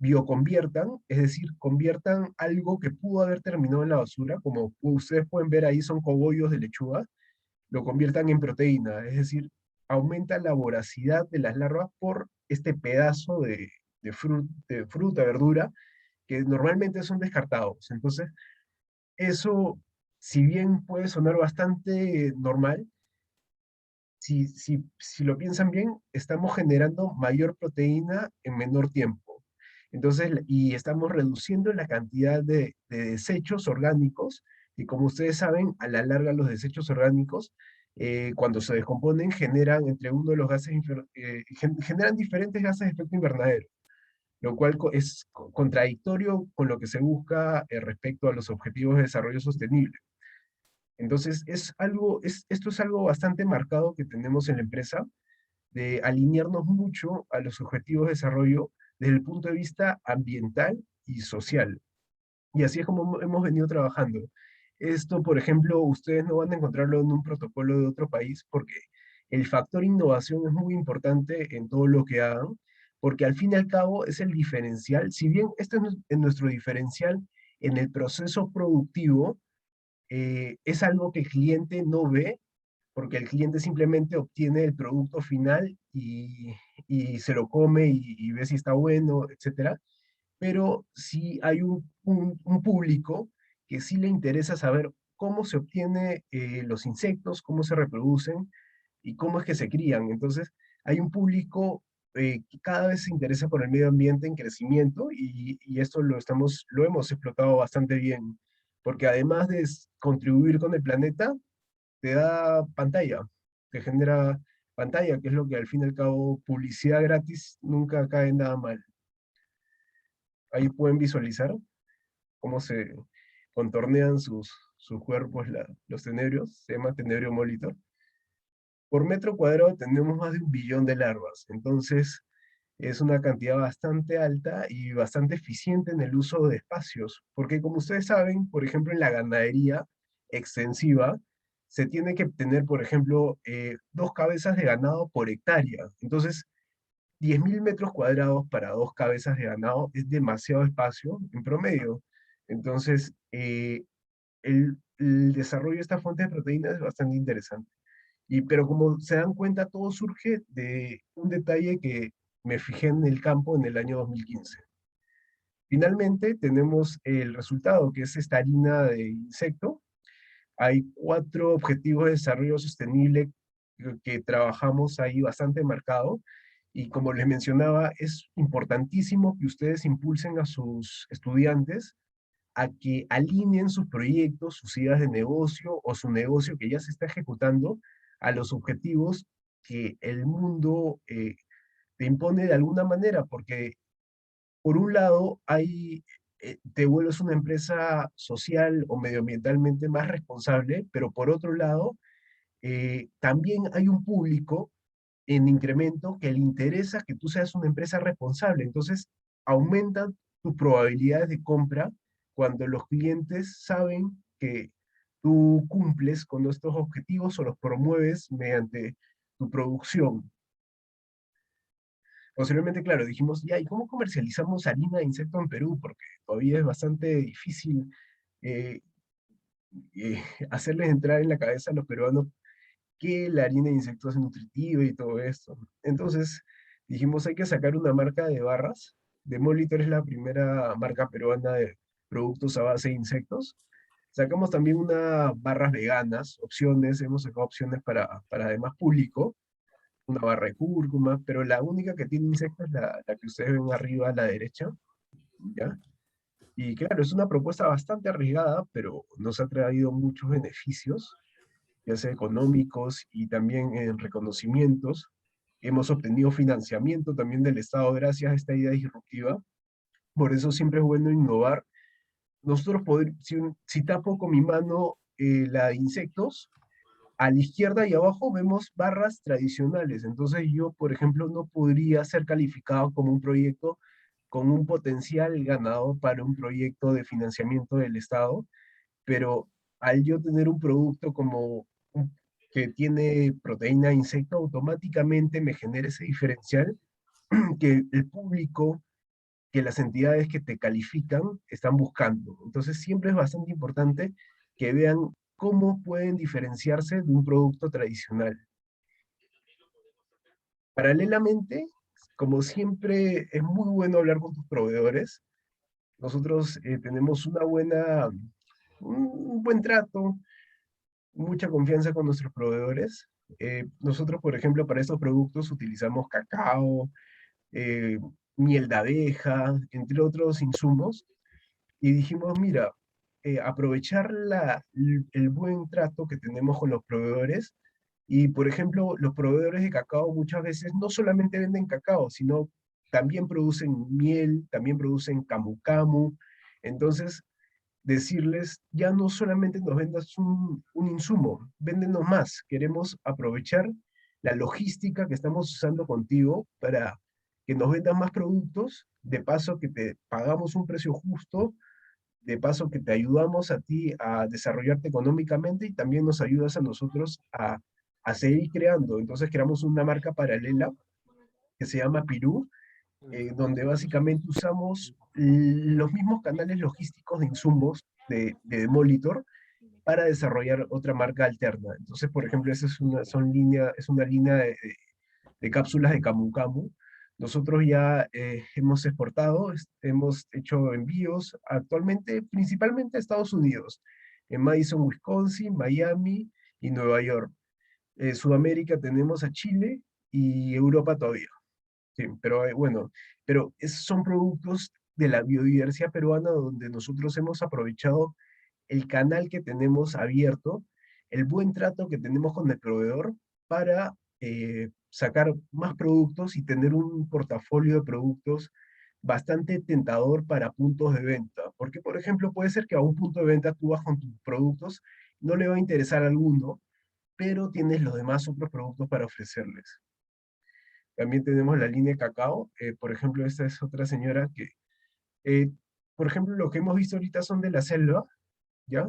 bioconviertan, es decir, conviertan algo que pudo haber terminado en la basura, como ustedes pueden ver ahí son cogollos de lechuga, lo conviertan en proteína, es decir, aumenta la voracidad de las larvas por este pedazo de fruta, verdura, que normalmente son descartados. Entonces, eso, si bien puede sonar bastante normal, si lo piensan bien, estamos generando mayor proteína en menor tiempo. Entonces, y estamos reduciendo la cantidad de desechos orgánicos, y como ustedes saben, a la larga los desechos orgánicos, cuando se descomponen, generan entre uno de los gases, generan diferentes gases de efecto invernadero, lo cual es contradictorio con lo que se busca respecto a los objetivos de desarrollo sostenible. Entonces, esto es algo bastante marcado que tenemos en la empresa, de alinearnos mucho a los objetivos de desarrollo desde el punto de vista ambiental y social. Y así es como hemos venido trabajando. Esto, por ejemplo, ustedes no van a encontrarlo en un protocolo de otro país porque el factor innovación es muy importante en todo lo que hagan, porque al fin y al cabo es el diferencial. Si bien este es nuestro diferencial en el proceso productivo, es algo que el cliente no ve, porque el cliente simplemente obtiene el producto final y se lo come y ve si está bueno, etcétera. Pero sí hay un público que sí le interesa saber cómo se obtiene los insectos, cómo se reproducen y cómo es que se crían. Entonces, hay un público que cada vez se interesa por el medio ambiente en crecimiento y esto lo hemos explotado bastante bien, porque además de contribuir con el planeta, te da pantalla, te genera pantalla, que es lo que al fin y al cabo publicidad gratis nunca cae nada mal. Ahí pueden visualizar cómo se contornean sus cuerpos los tenebrios, se llama tenebrio molitor. Por metro cuadrado tenemos más de 1 billón de larvas, entonces es una cantidad bastante alta y bastante eficiente en el uso de espacios, porque como ustedes saben, por ejemplo, en la ganadería extensiva, se tiene que tener, por ejemplo, 2 cabezas de ganado por hectárea. Entonces, 10.000 metros cuadrados para 2 cabezas de ganado es demasiado espacio en promedio. Entonces, el desarrollo de esta fuente de proteínas es bastante interesante. Pero como se dan cuenta, todo surge de un detalle que me fijé en el campo en el año 2015. Finalmente tenemos el resultado, que es esta harina de insecto. Hay 4 objetivos de desarrollo sostenible que trabajamos ahí bastante marcado. Y como les mencionaba, es importantísimo que ustedes impulsen a sus estudiantes a que alineen sus proyectos, sus ideas de negocio o su negocio que ya se está ejecutando a los objetivos que el mundo te impone de alguna manera, porque por un lado hay te vuelves una empresa social o medioambientalmente más responsable, pero por otro lado, también hay un público en incremento que le interesa que tú seas una empresa responsable. Entonces, aumentan tus probabilidades de compra cuando los clientes saben que tú cumples con estos objetivos o los promueves mediante tu producción. Posteriormente, claro, dijimos, ya, ¿y cómo comercializamos harina de insecto en Perú? Porque todavía es bastante difícil eh, eh, hacerles entrar en la cabeza a los peruanos que la harina de insectos es nutritiva y todo esto. Entonces dijimos, hay que sacar una marca de barras. Demolitor es la primera marca peruana de productos a base de insectos. Sacamos también unas barras veganas, opciones, hemos sacado opciones para demás público, una barra de cúrcuma, pero la única que tiene insectos es la que ustedes ven arriba a la derecha, ¿ya? Y claro, es una propuesta bastante arriesgada, pero nos ha traído muchos beneficios, ya sea económicos y también en reconocimientos. Hemos obtenido financiamiento también del Estado gracias a esta idea disruptiva. Por eso siempre es bueno innovar. Nosotros, si tapo con mi mano la de insectos, a la izquierda y abajo vemos barras tradicionales. Entonces yo, por ejemplo, no podría ser calificado como un proyecto con un potencial ganador para un proyecto de financiamiento del Estado, pero al yo tener un producto que tiene proteína de insecto, automáticamente me genera ese diferencial que el público, que las entidades que te califican están buscando. Entonces siempre es bastante importante que vean cómo pueden diferenciarse de un producto tradicional. Paralelamente, como siempre, es muy bueno hablar con tus proveedores. Nosotros tenemos un buen trato, mucha confianza con nuestros proveedores. Nosotros, por ejemplo, para estos productos utilizamos cacao, eh, miel de abeja, entre otros insumos, y dijimos, mira, aprovechar el buen trato que tenemos con los proveedores, y por ejemplo, los proveedores de cacao muchas veces no solamente venden cacao, sino también producen miel, también producen camu camu. Entonces, decirles, ya no solamente nos vendas un insumo, véndenos más. Queremos aprovechar la logística que estamos usando contigo para que nos vendas más productos, de paso que te pagamos un precio justo, de paso que te ayudamos a ti a desarrollarte económicamente y también nos ayudas a nosotros a seguir creando. Entonces creamos una marca paralela que se llama Pirú, donde básicamente usamos los mismos canales logísticos de insumos de Demolitor para desarrollar otra marca alterna. Entonces, por ejemplo, esa es una línea de cápsulas de Camu Camu. Nosotros ya hemos exportado, hemos hecho envíos actualmente principalmente a Estados Unidos, en Madison, Wisconsin, Miami y Nueva York. Sudamérica tenemos a Chile y Europa todavía. Sí, pero bueno, pero esos son productos de la biodiversidad peruana donde nosotros hemos aprovechado el canal que tenemos abierto, el buen trato que tenemos con el proveedor para sacar más productos y tener un portafolio de productos bastante tentador para puntos de venta. Porque, por ejemplo, puede ser que a un punto de venta tú vas con tus productos, no le va a interesar a alguno, pero tienes los demás otros productos para ofrecerles. También tenemos la línea de cacao. Por ejemplo, esta es otra señora que, eh, por ejemplo, lo que hemos visto ahorita son de la selva, ¿ya?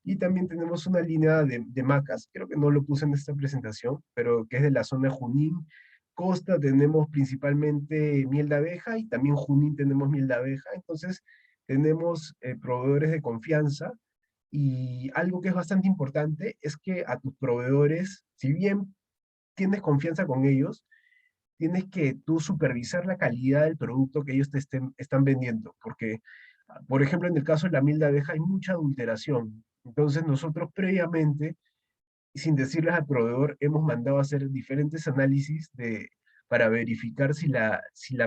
Y también tenemos una línea de macas, creo que no lo puse en esta presentación, pero que es de la zona Junín. Costa tenemos principalmente miel de abeja y también Junín tenemos miel de abeja. Entonces, tenemos proveedores de confianza y algo que es bastante importante es que a tus proveedores, si bien tienes confianza con ellos, tienes que tú supervisar la calidad del producto que ellos están vendiendo, porque, por ejemplo, en el caso de la miel de abeja hay mucha adulteración. Entonces nosotros previamente, sin decirles al proveedor, hemos mandado a hacer diferentes análisis para verificar si la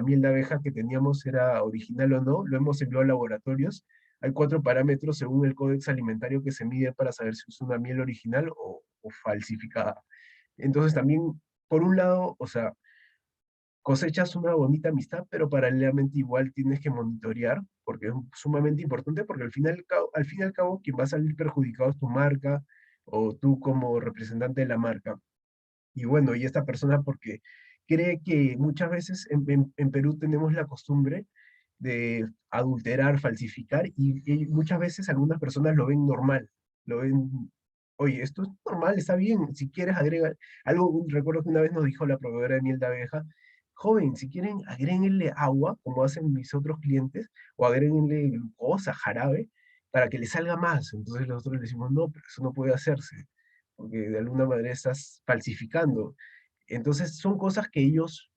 miel de abeja que teníamos era original o no. Lo hemos enviado a laboratorios. Hay 4 parámetros según el Códex Alimentario que se mide para saber si es una miel original o falsificada. Entonces también, por un lado, o sea, cosechas una bonita amistad, pero paralelamente igual tienes que monitorear, porque es sumamente importante, porque al fin y al cabo quien va a salir perjudicado es tu marca, o tú como representante de la marca. Y bueno, y esta persona porque cree que muchas veces en Perú tenemos la costumbre de adulterar, falsificar, y muchas veces algunas personas lo ven normal, lo ven, oye, esto es normal, está bien, si quieres agrega, algo, recuerdo que una vez nos dijo la proveedora de miel de abeja, joven, si quieren agréguenle agua, como hacen mis otros clientes, o agréguenle glucosa, jarabe, para que le salga más. Entonces nosotros le decimos, no, pero eso no puede hacerse, porque de alguna manera estás falsificando. Entonces son cosas que ellos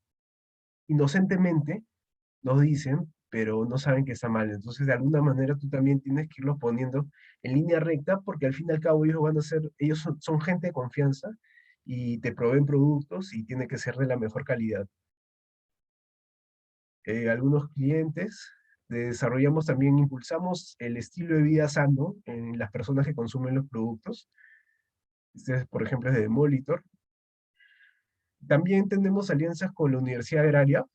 inocentemente nos dicen, pero no saben que está mal. Entonces, de alguna manera, tú también tienes que irlos poniendo en línea recta, porque al fin y al cabo ellos van a ser, ellos son gente de confianza y te proveen productos y tiene que ser de la mejor calidad. Algunos clientes desarrollamos también, impulsamos el estilo de vida sano en las personas que consumen los productos. Este, por ejemplo, es de Demolitor. También tenemos alianzas con la Universidad Agraria,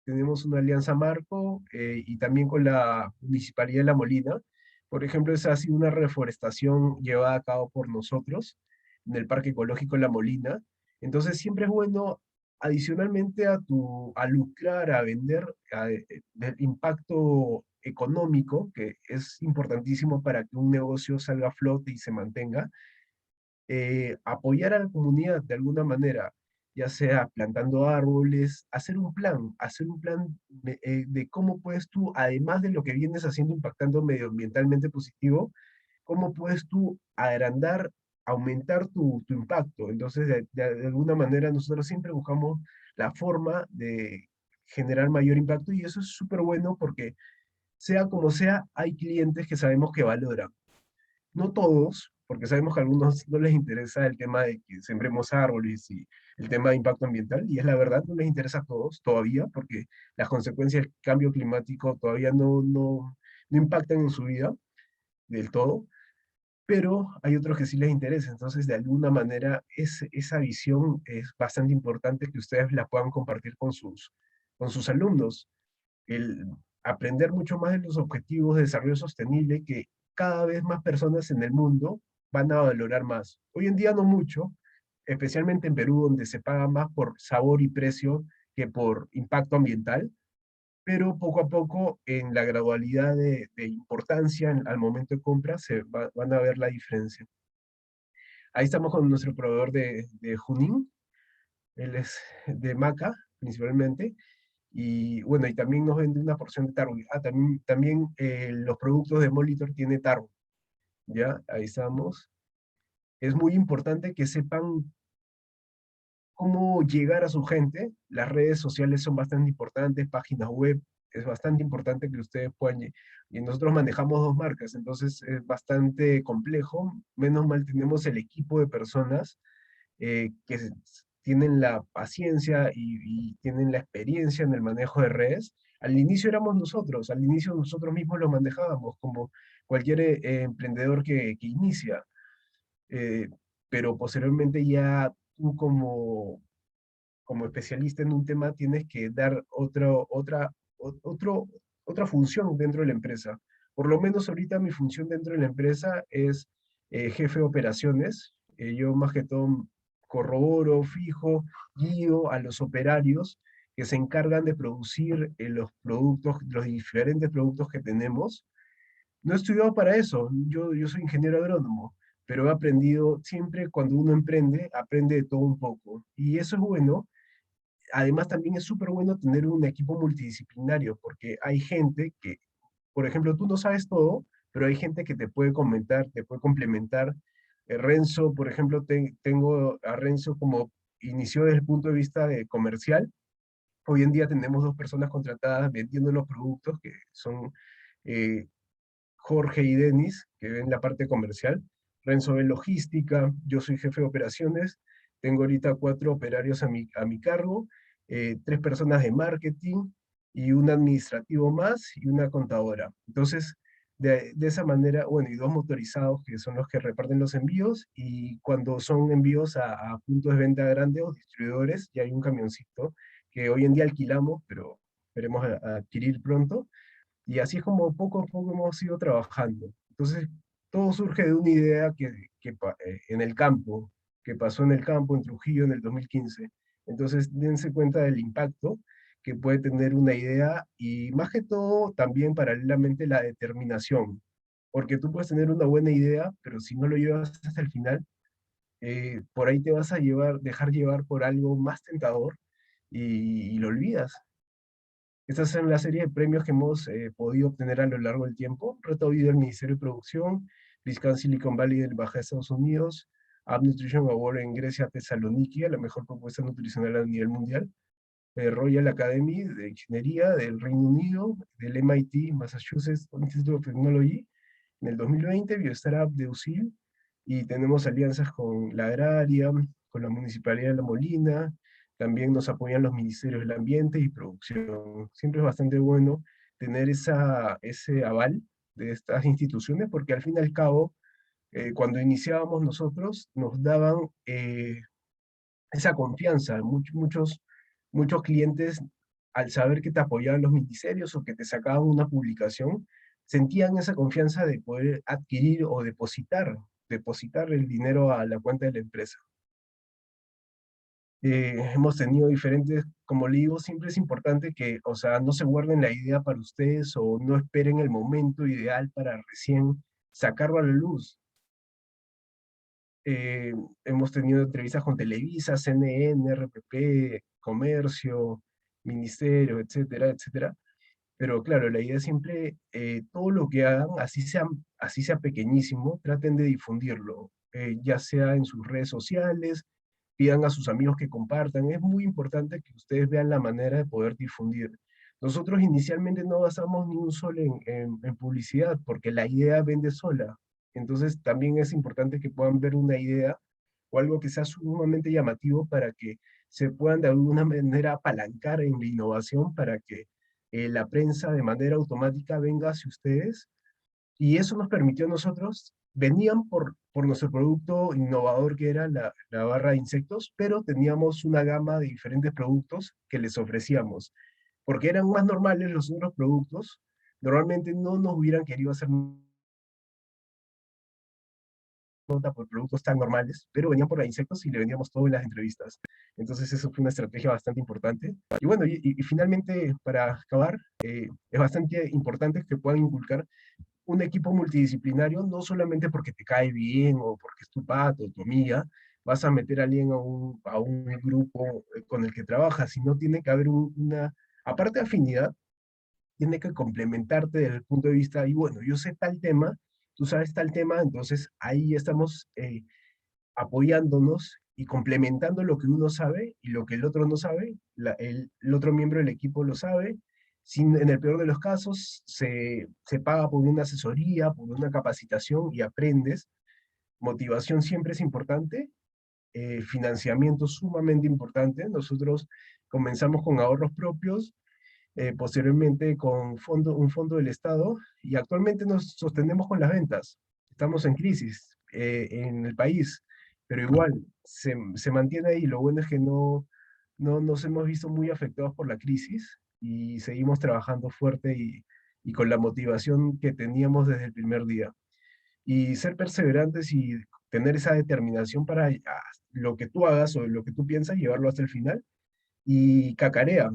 tenemos una alianza marco y también con la Municipalidad de La Molina. Por ejemplo, esa ha sido una reforestación llevada a cabo por nosotros en el Parque Ecológico La Molina. Entonces siempre es bueno, adicionalmente a lucrar, a vender, del impacto económico, que es importantísimo para que un negocio salga a flote y se mantenga, apoyar a la comunidad de alguna manera, ya sea plantando árboles, hacer un plan de cómo puedes tú, además de lo que vienes haciendo impactando medioambientalmente positivo, cómo puedes tú agrandar, aumentar tu impacto. Entonces, de alguna manera nosotros siempre buscamos la forma de generar mayor impacto y eso es súper bueno porque sea como sea, hay clientes que sabemos que valoran. No todos, porque sabemos que a algunos no les interesa el tema de que sembremos árboles y el tema de impacto ambiental, y es la verdad, no les interesa a todos todavía, porque las consecuencias del cambio climático todavía no impactan en su vida del todo, pero hay otros que sí les interesa. Entonces, de alguna manera, esa visión es bastante importante que ustedes la puedan compartir con sus alumnos. El aprender mucho más de los objetivos de desarrollo sostenible que cada vez más personas en el mundo van a valorar más. Hoy en día no mucho, especialmente en Perú, donde se paga más por sabor y precio que por impacto ambiental, pero poco a poco en la gradualidad de importancia al momento de compra van a ver la diferencia. Ahí estamos con nuestro proveedor de Junín, él es de Maca principalmente, y bueno, y también nos vende una porción de tarro. Ah, también los productos de Molitor tiene tarro. Ya, ahí estamos. Es muy importante que sepan cómo llegar a su gente. Las redes sociales son bastante importantes, páginas web, es bastante importante que ustedes puedan... Y nosotros manejamos dos marcas, entonces es bastante complejo. Menos mal tenemos el equipo de personas que tienen la paciencia y tienen la experiencia en el manejo de redes. Al inicio éramos nosotros, al inicio nosotros mismos lo manejábamos, como cualquier emprendedor que inicia. Eh, pero posteriormente ya tú como especialista en un tema tienes que dar otra función dentro de la empresa. Por lo menos ahorita mi función dentro de la empresa es jefe de operaciones. Yo más que todo corroboro, fijo, guío a los operarios que se encargan de producir los productos, los diferentes productos que tenemos. No he estudiado para eso, yo soy ingeniero agrónomo, pero he aprendido siempre cuando uno emprende, aprende de todo un poco. Y eso es bueno. Además, también es súper bueno tener un equipo multidisciplinario, porque hay gente que, por ejemplo, tú no sabes todo, pero hay gente que te puede comentar, te puede complementar. Renzo, por ejemplo, tengo a Renzo como inició desde el punto de vista de comercial. Hoy en día tenemos dos personas contratadas vendiendo los productos, que son eh, Jorge y Denis, que ven la parte comercial. Renzo ve logística, yo soy jefe de operaciones, tengo ahorita 4 operarios a mi cargo, 3 personas de marketing y un administrativo más y una contadora. Entonces, de esa manera, bueno, y 2 motorizados que son los que reparten los envíos y cuando son envíos a puntos de venta grandes o distribuidores, ya hay un camioncito que hoy en día alquilamos, pero esperemos a adquirir pronto Y así es como poco a poco hemos ido trabajando. Entonces, todo surge de una idea en el campo, que pasó en el campo, en Trujillo, en el 2015. Entonces, dense cuenta del impacto que puede tener una idea y más que todo también paralelamente la determinación, porque tú puedes tener una buena idea, pero si no lo llevas hasta el final, por ahí te vas a dejar llevar por algo más tentador y lo olvidas. Estas son la serie de premios que hemos podido obtener a lo largo del tiempo. Reto Video del Ministerio de Producción, BlizzCon Silicon Valley del Baja de Estados Unidos, App Nutrition Award en Grecia, Tesaloniki, la mejor propuesta nutricional a nivel mundial, Royal Academy de Ingeniería del Reino Unido, del MIT, Massachusetts Institute of Technology, en el 2020, BioStartup de USIL, y tenemos alianzas con la Agraria, con la Municipalidad de La Molina, también nos apoyan los Ministerios del Ambiente y Producción. Siempre es bastante bueno tener ese aval de estas instituciones, porque al fin y al cabo, cuando iniciábamos nosotros, nos daban esa confianza. Muchos clientes, al saber que te apoyaban los ministerios o que te sacaban una publicación, sentían esa confianza de poder adquirir o depositar el dinero a la cuenta de la empresa. Hemos tenido diferentes, como le digo, siempre es importante que, o sea, no se guarden la idea para ustedes o no esperen el momento ideal para recién sacarlo a la luz. Hemos tenido entrevistas con Televisa, CNN, RPP, Comercio, Ministerio, etcétera, etcétera. Pero claro, la idea es siempre, todo lo que hagan, así sea pequeñísimo, traten de difundirlo, ya sea en sus redes sociales, pidan a sus amigos que compartan. Es muy importante que ustedes vean la manera de poder difundir. Nosotros inicialmente no gastamos ni un sol en publicidad, porque la idea vende sola. Entonces también es importante que puedan ver una idea o algo que sea sumamente llamativo para que se puedan de alguna manera apalancar en la innovación para que la prensa de manera automática venga hacia ustedes. Y eso nos permitió a nosotros, venían por nuestro producto innovador que era la barra de insectos, pero teníamos una gama de diferentes productos que les ofrecíamos. Porque eran más normales los otros productos, normalmente no nos hubieran querido hacer nota por productos tan normales, pero venían por insectos y le vendíamos todo en las entrevistas. Entonces eso fue una estrategia bastante importante. Y bueno, y finalmente, para acabar, es bastante importante que puedan inculcar un equipo multidisciplinario, no solamente porque te cae bien o porque es tu pato o tu amiga, vas a meter a alguien a un grupo con el que trabajas, sino tiene que haber aparte de afinidad, tiene que complementarte desde el punto de vista, y bueno, yo sé tal tema, tú sabes tal tema, entonces ahí estamos apoyándonos y complementando lo que uno sabe y lo que el otro no sabe, el otro miembro del equipo lo sabe. En el peor de los casos, se paga por una asesoría, por una capacitación y aprendes. Motivación siempre es importante, financiamiento sumamente importante. Nosotros comenzamos con ahorros propios, posteriormente con un fondo del Estado y actualmente nos sostenemos con las ventas. Estamos en crisis en el país, pero igual se mantiene ahí. Lo bueno es que no nos hemos visto muy afectados por la crisis y seguimos trabajando fuerte y con la motivación que teníamos desde el primer día. Y ser perseverantes y tener esa determinación para lo que tú hagas o lo que tú piensas, llevarlo hasta el final y cacarea,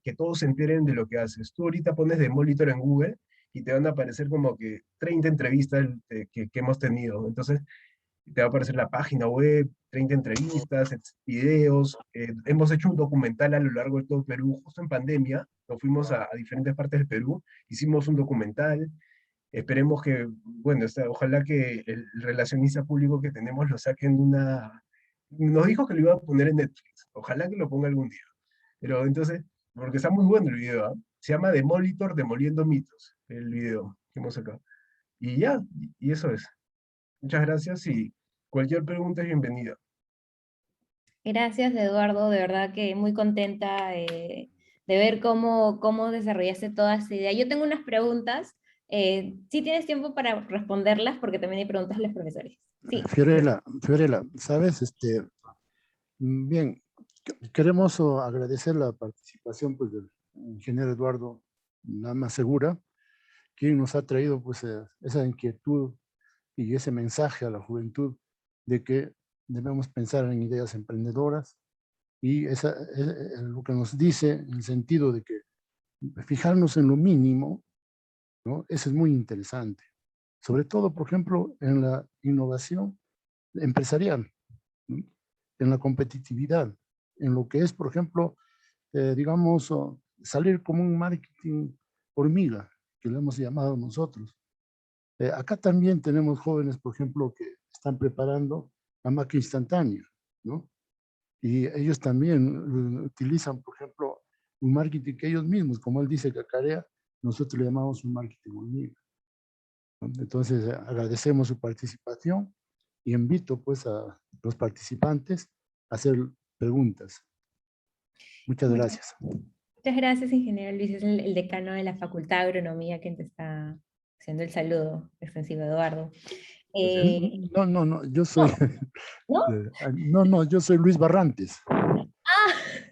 que todos se enteren de lo que haces. Tú ahorita pones de Molitor en Google y te van a aparecer como que 30 entrevistas que hemos tenido. Entonces, te va a aparecer la página web, 30 entrevistas, videos. Hemos hecho un documental a lo largo de todo Perú, justo en pandemia. Nos fuimos a diferentes partes del Perú, hicimos un documental. Esperemos que, bueno, ojalá que el relacionista público que tenemos lo saquen nos dijo que lo iba a poner en Netflix. Ojalá que lo ponga algún día. Pero entonces, porque está muy bueno el video, ¿ah? Se llama Demolitor, Demoliendo Mitos, el video que hemos sacado. Y ya, y eso es. Muchas gracias y cualquier pregunta es bienvenida. Gracias, Eduardo, de verdad que muy contenta de ver cómo desarrollaste toda esa idea. Yo tengo unas preguntas, si tienes tiempo para responderlas, porque también hay preguntas de los profesores. Sí. Fiorella, ¿sabes? Bien, queremos agradecer la participación pues, del ingeniero Eduardo la más segura, quien nos ha traído pues esa inquietud y ese mensaje a la juventud de que debemos pensar en ideas emprendedoras, y lo que nos dice en el sentido de que fijarnos en lo mínimo, ¿no? Eso es muy interesante. Sobre todo, por ejemplo, en la innovación empresarial, ¿no? En la competitividad, en lo que es, por ejemplo, digamos, salir como un marketing hormiga, que lo hemos llamado nosotros. Acá también tenemos jóvenes, por ejemplo, que están preparando la máquina instantánea, ¿no? Y ellos también utilizan, por ejemplo, un marketing que ellos mismos, como él dice, cacarea, nosotros le llamamos un marketing hormiga, ¿no? Entonces, agradecemos su participación y invito pues a los participantes a hacer preguntas. Muchas Muchas, gracias. muchas gracias, ingeniero Luis. Es el decano de la Facultad de Agronomía quien te está haciendo el saludo extensivo, Eduardo. No, yo soy, ¿No? no, yo soy Luis Barrantes.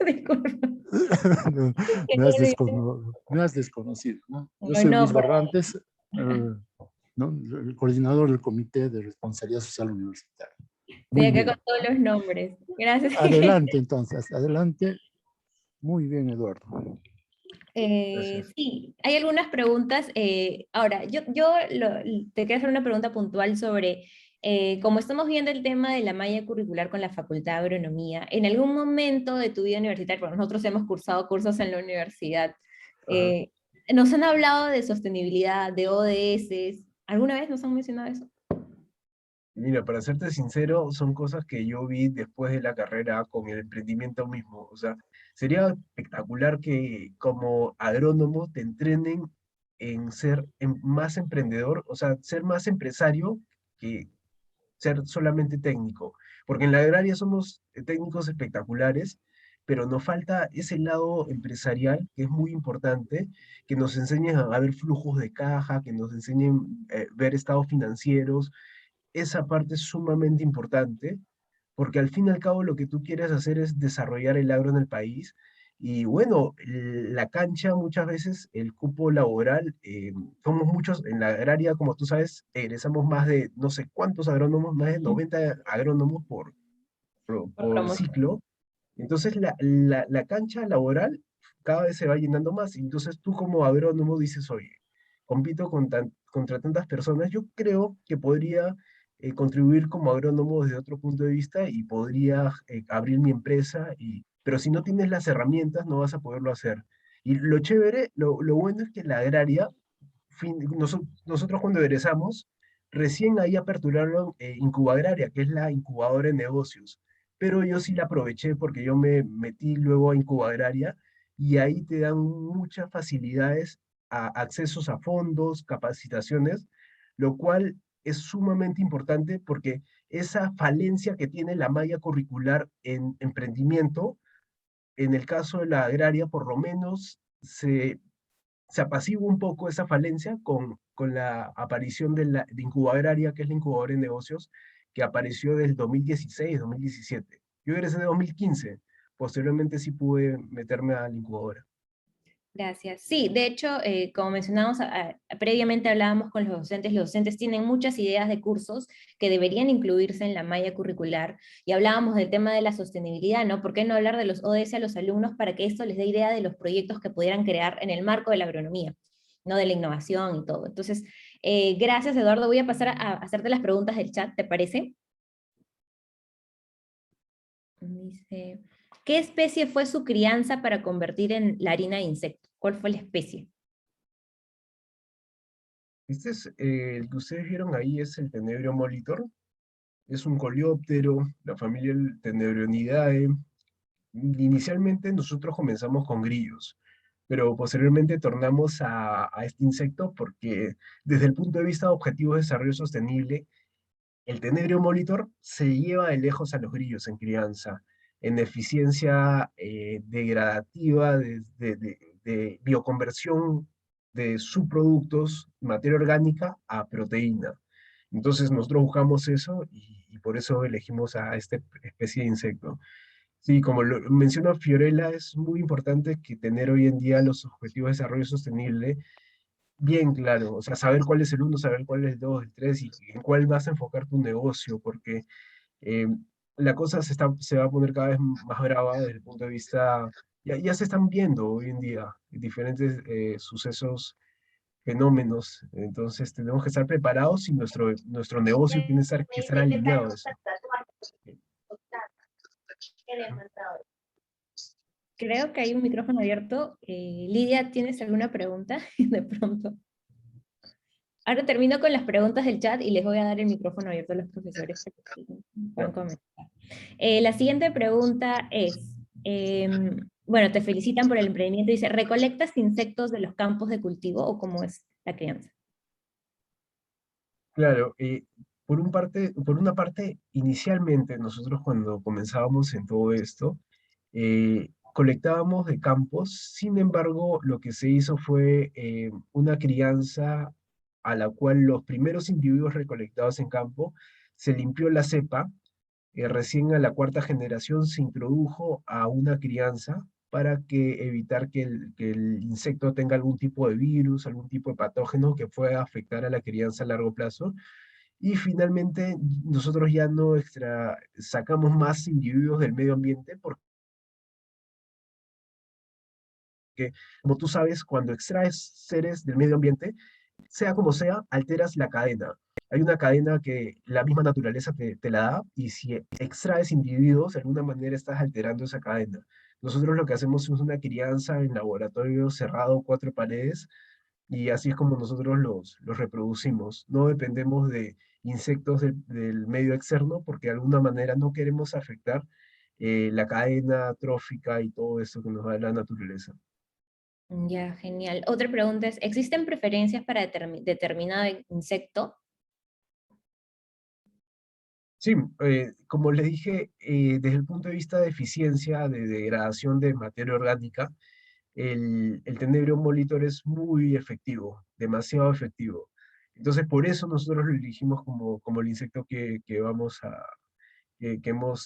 Disculpa. No, me has desconocido, ¿no? Yo soy No, Luis Barrantes, ¿no? El coordinador del Comité de Responsabilidad Social Universitaria. estoy Muy acá bien. con todos los nombres. Gracias. Adelante, entonces, adelante. Muy bien, Eduardo. Gracias. Sí, hay algunas preguntas. Ahora, te quiero hacer una pregunta puntual sobre, como estamos viendo el tema de la malla curricular con la Facultad de Agronomía, en algún momento de tu vida universitaria, porque nosotros hemos cursado cursos en la universidad, Ajá. eh, nos han hablado de sostenibilidad, de ODS, ¿alguna vez nos han mencionado eso? Mira, para serte sincero, son cosas que yo vi después de la carrera con el emprendimiento mismo. O sea, sería espectacular que como agrónomo te entrenen en ser más emprendedor, o sea, ser más empresario que ser solamente técnico. Porque en la agraria somos técnicos espectaculares, pero nos falta ese lado empresarial que es muy importante, que nos enseñen a ver flujos de caja, que nos enseñen a ver estados financieros. Esa parte es sumamente importante, porque al fin y al cabo lo que tú quieres hacer es desarrollar el agro en el país. Y bueno, la cancha muchas veces, el cupo laboral, somos muchos en la agraria, como tú sabes, egresamos más de no sé cuántos agrónomos, más de 90 agrónomos Por por promoción. ciclo. Entonces la cancha laboral cada vez se va llenando más. Entonces tú como agrónomo dices, oye, compito contra tantas personas, yo creo que podría contribuir como agrónomo desde otro punto de vista y podría abrir mi empresa, pero si no tienes las herramientas no vas a poderlo hacer. Y lo chévere, lo bueno es que la agraria, nosotros cuando egresamos, recién ahí aperturaron Incuba Agraria, que es la incubadora de negocios, pero yo sí la aproveché porque yo me metí luego a Incuba Agraria y ahí te dan muchas facilidades, accesos a fondos, capacitaciones, lo cual es sumamente importante porque esa falencia que tiene la malla curricular en emprendimiento, en el caso de la agraria, por lo menos se apacigua un poco esa falencia con la aparición de Incuba Agraria, que es la incubadora de negocios, que apareció del 2016, 2017. Yo egresé de 2015, posteriormente sí pude meterme a la incubadora. Gracias. Sí, de hecho, como mencionamos previamente, hablábamos con los docentes tienen muchas ideas de cursos que deberían incluirse en la malla curricular, y hablábamos del tema de la sostenibilidad, ¿no? ¿Por qué no hablar de los ODS a los alumnos para que esto les dé idea de los proyectos que pudieran crear en el marco de la agronomía, ¿no? De la innovación y todo. Entonces, gracias, Eduardo. Voy a pasar a hacerte las preguntas del chat, ¿te parece? Dice, ¿qué especie fue su crianza para convertir en la harina de insecto? ¿Cuál fue la especie? Este es, el que ustedes vieron ahí es el Tenebrio molitor. Es un coleóptero, la familia Tenebrionidae. Inicialmente nosotros comenzamos con grillos, pero posteriormente tornamos a este insecto porque desde el punto de vista de objetivos de desarrollo sostenible, el Tenebrio molitor se lleva de lejos a los grillos en crianza, en eficiencia degradativa de bioconversión de subproductos, materia orgánica, a proteína. Entonces nosotros buscamos eso y por eso elegimos a esta especie de insecto. Sí, como lo menciona Fiorella, es muy importante que tener hoy en día los objetivos de desarrollo sostenible bien claro, o sea, saber cuál es el uno, saber cuál es el dos, el tres y en cuál vas a enfocar tu negocio, porque eh, la cosa se va a poner cada vez más brava desde el punto de vista, ya se están viendo hoy en día diferentes sucesos, fenómenos, entonces tenemos que estar preparados y nuestro negocio tiene que estar alineado a eso. Creo que hay un micrófono abierto. Lidia, ¿tienes alguna pregunta? De pronto. Ahora termino con las preguntas del chat y les voy a dar el micrófono abierto a los profesores para que puedan comentar. La siguiente pregunta es, bueno, te felicitan por el emprendimiento. Dice, ¿recolectas insectos de los campos de cultivo o cómo es la crianza? Claro, por una parte, inicialmente nosotros cuando comenzábamos en todo esto, colectábamos de campos. Sin embargo, lo que se hizo fue una crianza a la cual los primeros individuos recolectados en campo se limpió la cepa. Recién a la cuarta generación se introdujo a una crianza para que evitar que el insecto tenga algún tipo de virus, algún tipo de patógeno que pueda afectar a la crianza a largo plazo. Y finalmente nosotros ya no sacamos más individuos del medio ambiente porque, como tú sabes, cuando extraes seres del medio ambiente, sea como sea, alteras la cadena. Hay una cadena que la misma naturaleza te la da y si extraes individuos, de alguna manera estás alterando esa cadena. Nosotros lo que hacemos es una crianza en laboratorio cerrado, cuatro paredes, y así es como nosotros los reproducimos. No dependemos de insectos del medio externo porque de alguna manera no queremos afectar la cadena trófica y todo eso que nos da la naturaleza. Ya, genial. Otra pregunta es, ¿existen preferencias para determinado insecto? Sí, como les dije, desde el punto de vista de eficiencia, de degradación de materia orgánica, el Tenebrio molitor es muy efectivo, demasiado efectivo. Entonces, por eso nosotros lo elegimos como el insecto que hemos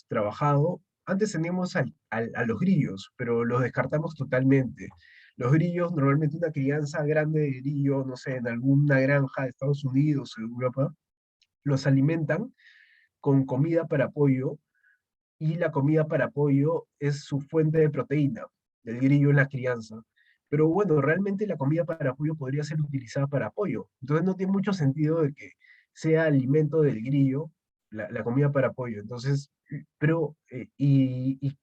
trabajado. Antes teníamos a los grillos, pero los descartamos totalmente. Los grillos, normalmente una crianza grande de grillo, no sé, en alguna granja de Estados Unidos o Europa, los alimentan con comida para pollo y la comida para pollo es su fuente de proteína, del grillo en la crianza. Pero bueno, realmente la comida para pollo podría ser utilizada para pollo. Entonces no tiene mucho sentido de que sea alimento del grillo la comida para pollo. Entonces, pero, y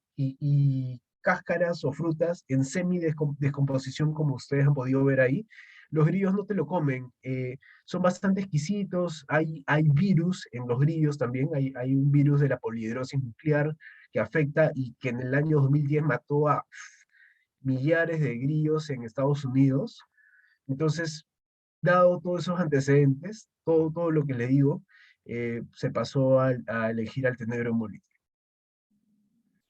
cáscaras o frutas en semi-descomposición, como ustedes han podido ver ahí, los grillos no te lo comen. Son bastante exquisitos, hay virus en los grillos también, hay un virus de la polihidrosis nuclear que afecta y que en el año 2010 mató a millares de grillos en Estados Unidos. Entonces, dado todos esos antecedentes, todo lo que le digo, se pasó a elegir al tenebro molitor.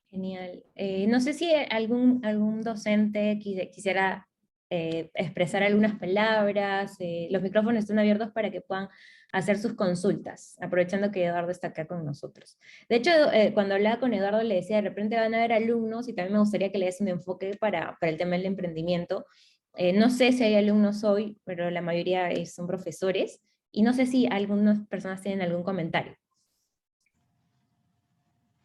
Genial. No sé si algún docente quisiera expresar algunas palabras. Los micrófonos están abiertos para que puedan hacer sus consultas, aprovechando que Eduardo está acá con nosotros. De hecho, cuando hablaba con Eduardo le decía, de repente van a haber alumnos y también me gustaría que le des un enfoque para el tema del emprendimiento. No sé si hay alumnos hoy, pero la mayoría son profesores, y no sé si algunas personas tienen algún comentario.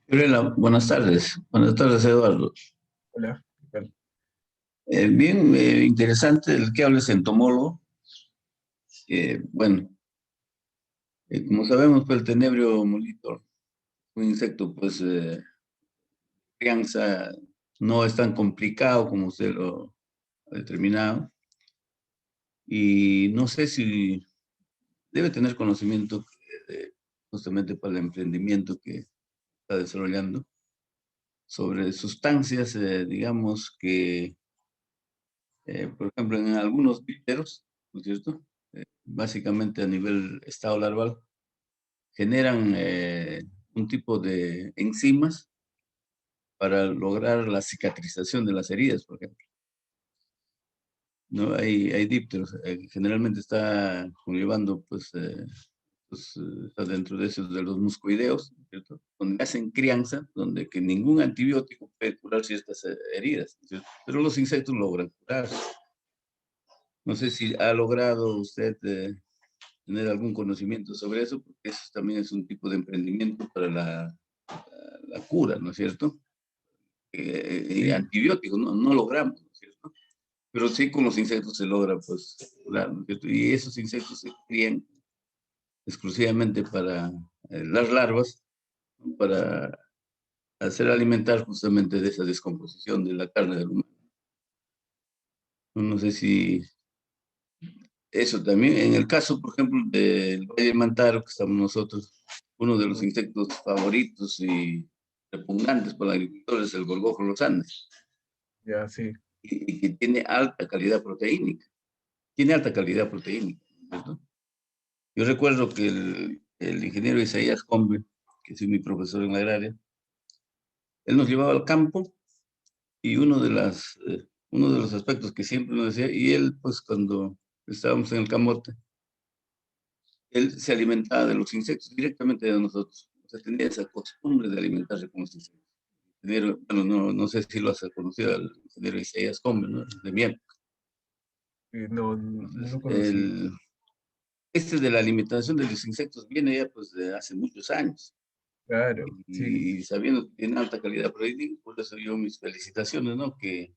Gabriela, buenas tardes. Buenas tardes, Eduardo. Hola, ¿qué tal? Bien interesante el que hables entomólogo. Bueno, como sabemos, pues, el tenebrio molitor, un insecto, pues, crianza no es tan complicado como usted lo ha determinado. Y no sé si debe tener conocimiento justamente para el emprendimiento que está desarrollando sobre sustancias, digamos que por ejemplo, en algunos víteros, ¿no es cierto? Básicamente a nivel estado larval, generan un tipo de enzimas para lograr la cicatrización de las heridas, por ejemplo. ¿No? Hay dípteros, generalmente está conllevando pues, pues, está dentro de esos de los muscoideos, ¿cierto? Donde hacen crianza, donde que ningún antibiótico puede curar ciertas heridas, ¿cierto? Pero los insectos logran curar. No sé si ha logrado usted tener algún conocimiento sobre eso, porque eso también es un tipo de emprendimiento para la cura, ¿no es cierto? Sí, Antibióticos no logramos, ¿no es cierto? Pero sí con los insectos se logra, pues, curar, ¿no es cierto? Y esos insectos se crían exclusivamente para las larvas, ¿no? Para hacer alimentar justamente de esa descomposición de la carne del humano. No sé si eso también, en el caso, por ejemplo, del Valle de Mantaro, que estamos nosotros, uno de los insectos favoritos y repugnantes para los agricultores es el gorgojo de los Andes, ya, sí. y que tiene alta calidad proteínica. Tiene alta calidad proteínica, ¿cierto? Yo recuerdo que el ingeniero Isaías Combe, que es mi profesor en la agraria, él nos llevaba al campo y uno de los aspectos que siempre nos decía, y él, pues cuando estábamos en el camote, él se alimentaba de los insectos directamente de nosotros. O sea, tenía esa costumbre de alimentarse con los insectos. Bueno, no sé si lo has conocido al ingeniero Isaías Combe, ¿no? De mi época. No Entonces, lo conocí. este de la alimentación de los insectos viene ya pues de hace muchos años. Claro, sí. Y sabiendo que tiene alta calidad proteínica, por eso yo mis felicitaciones, ¿no? Que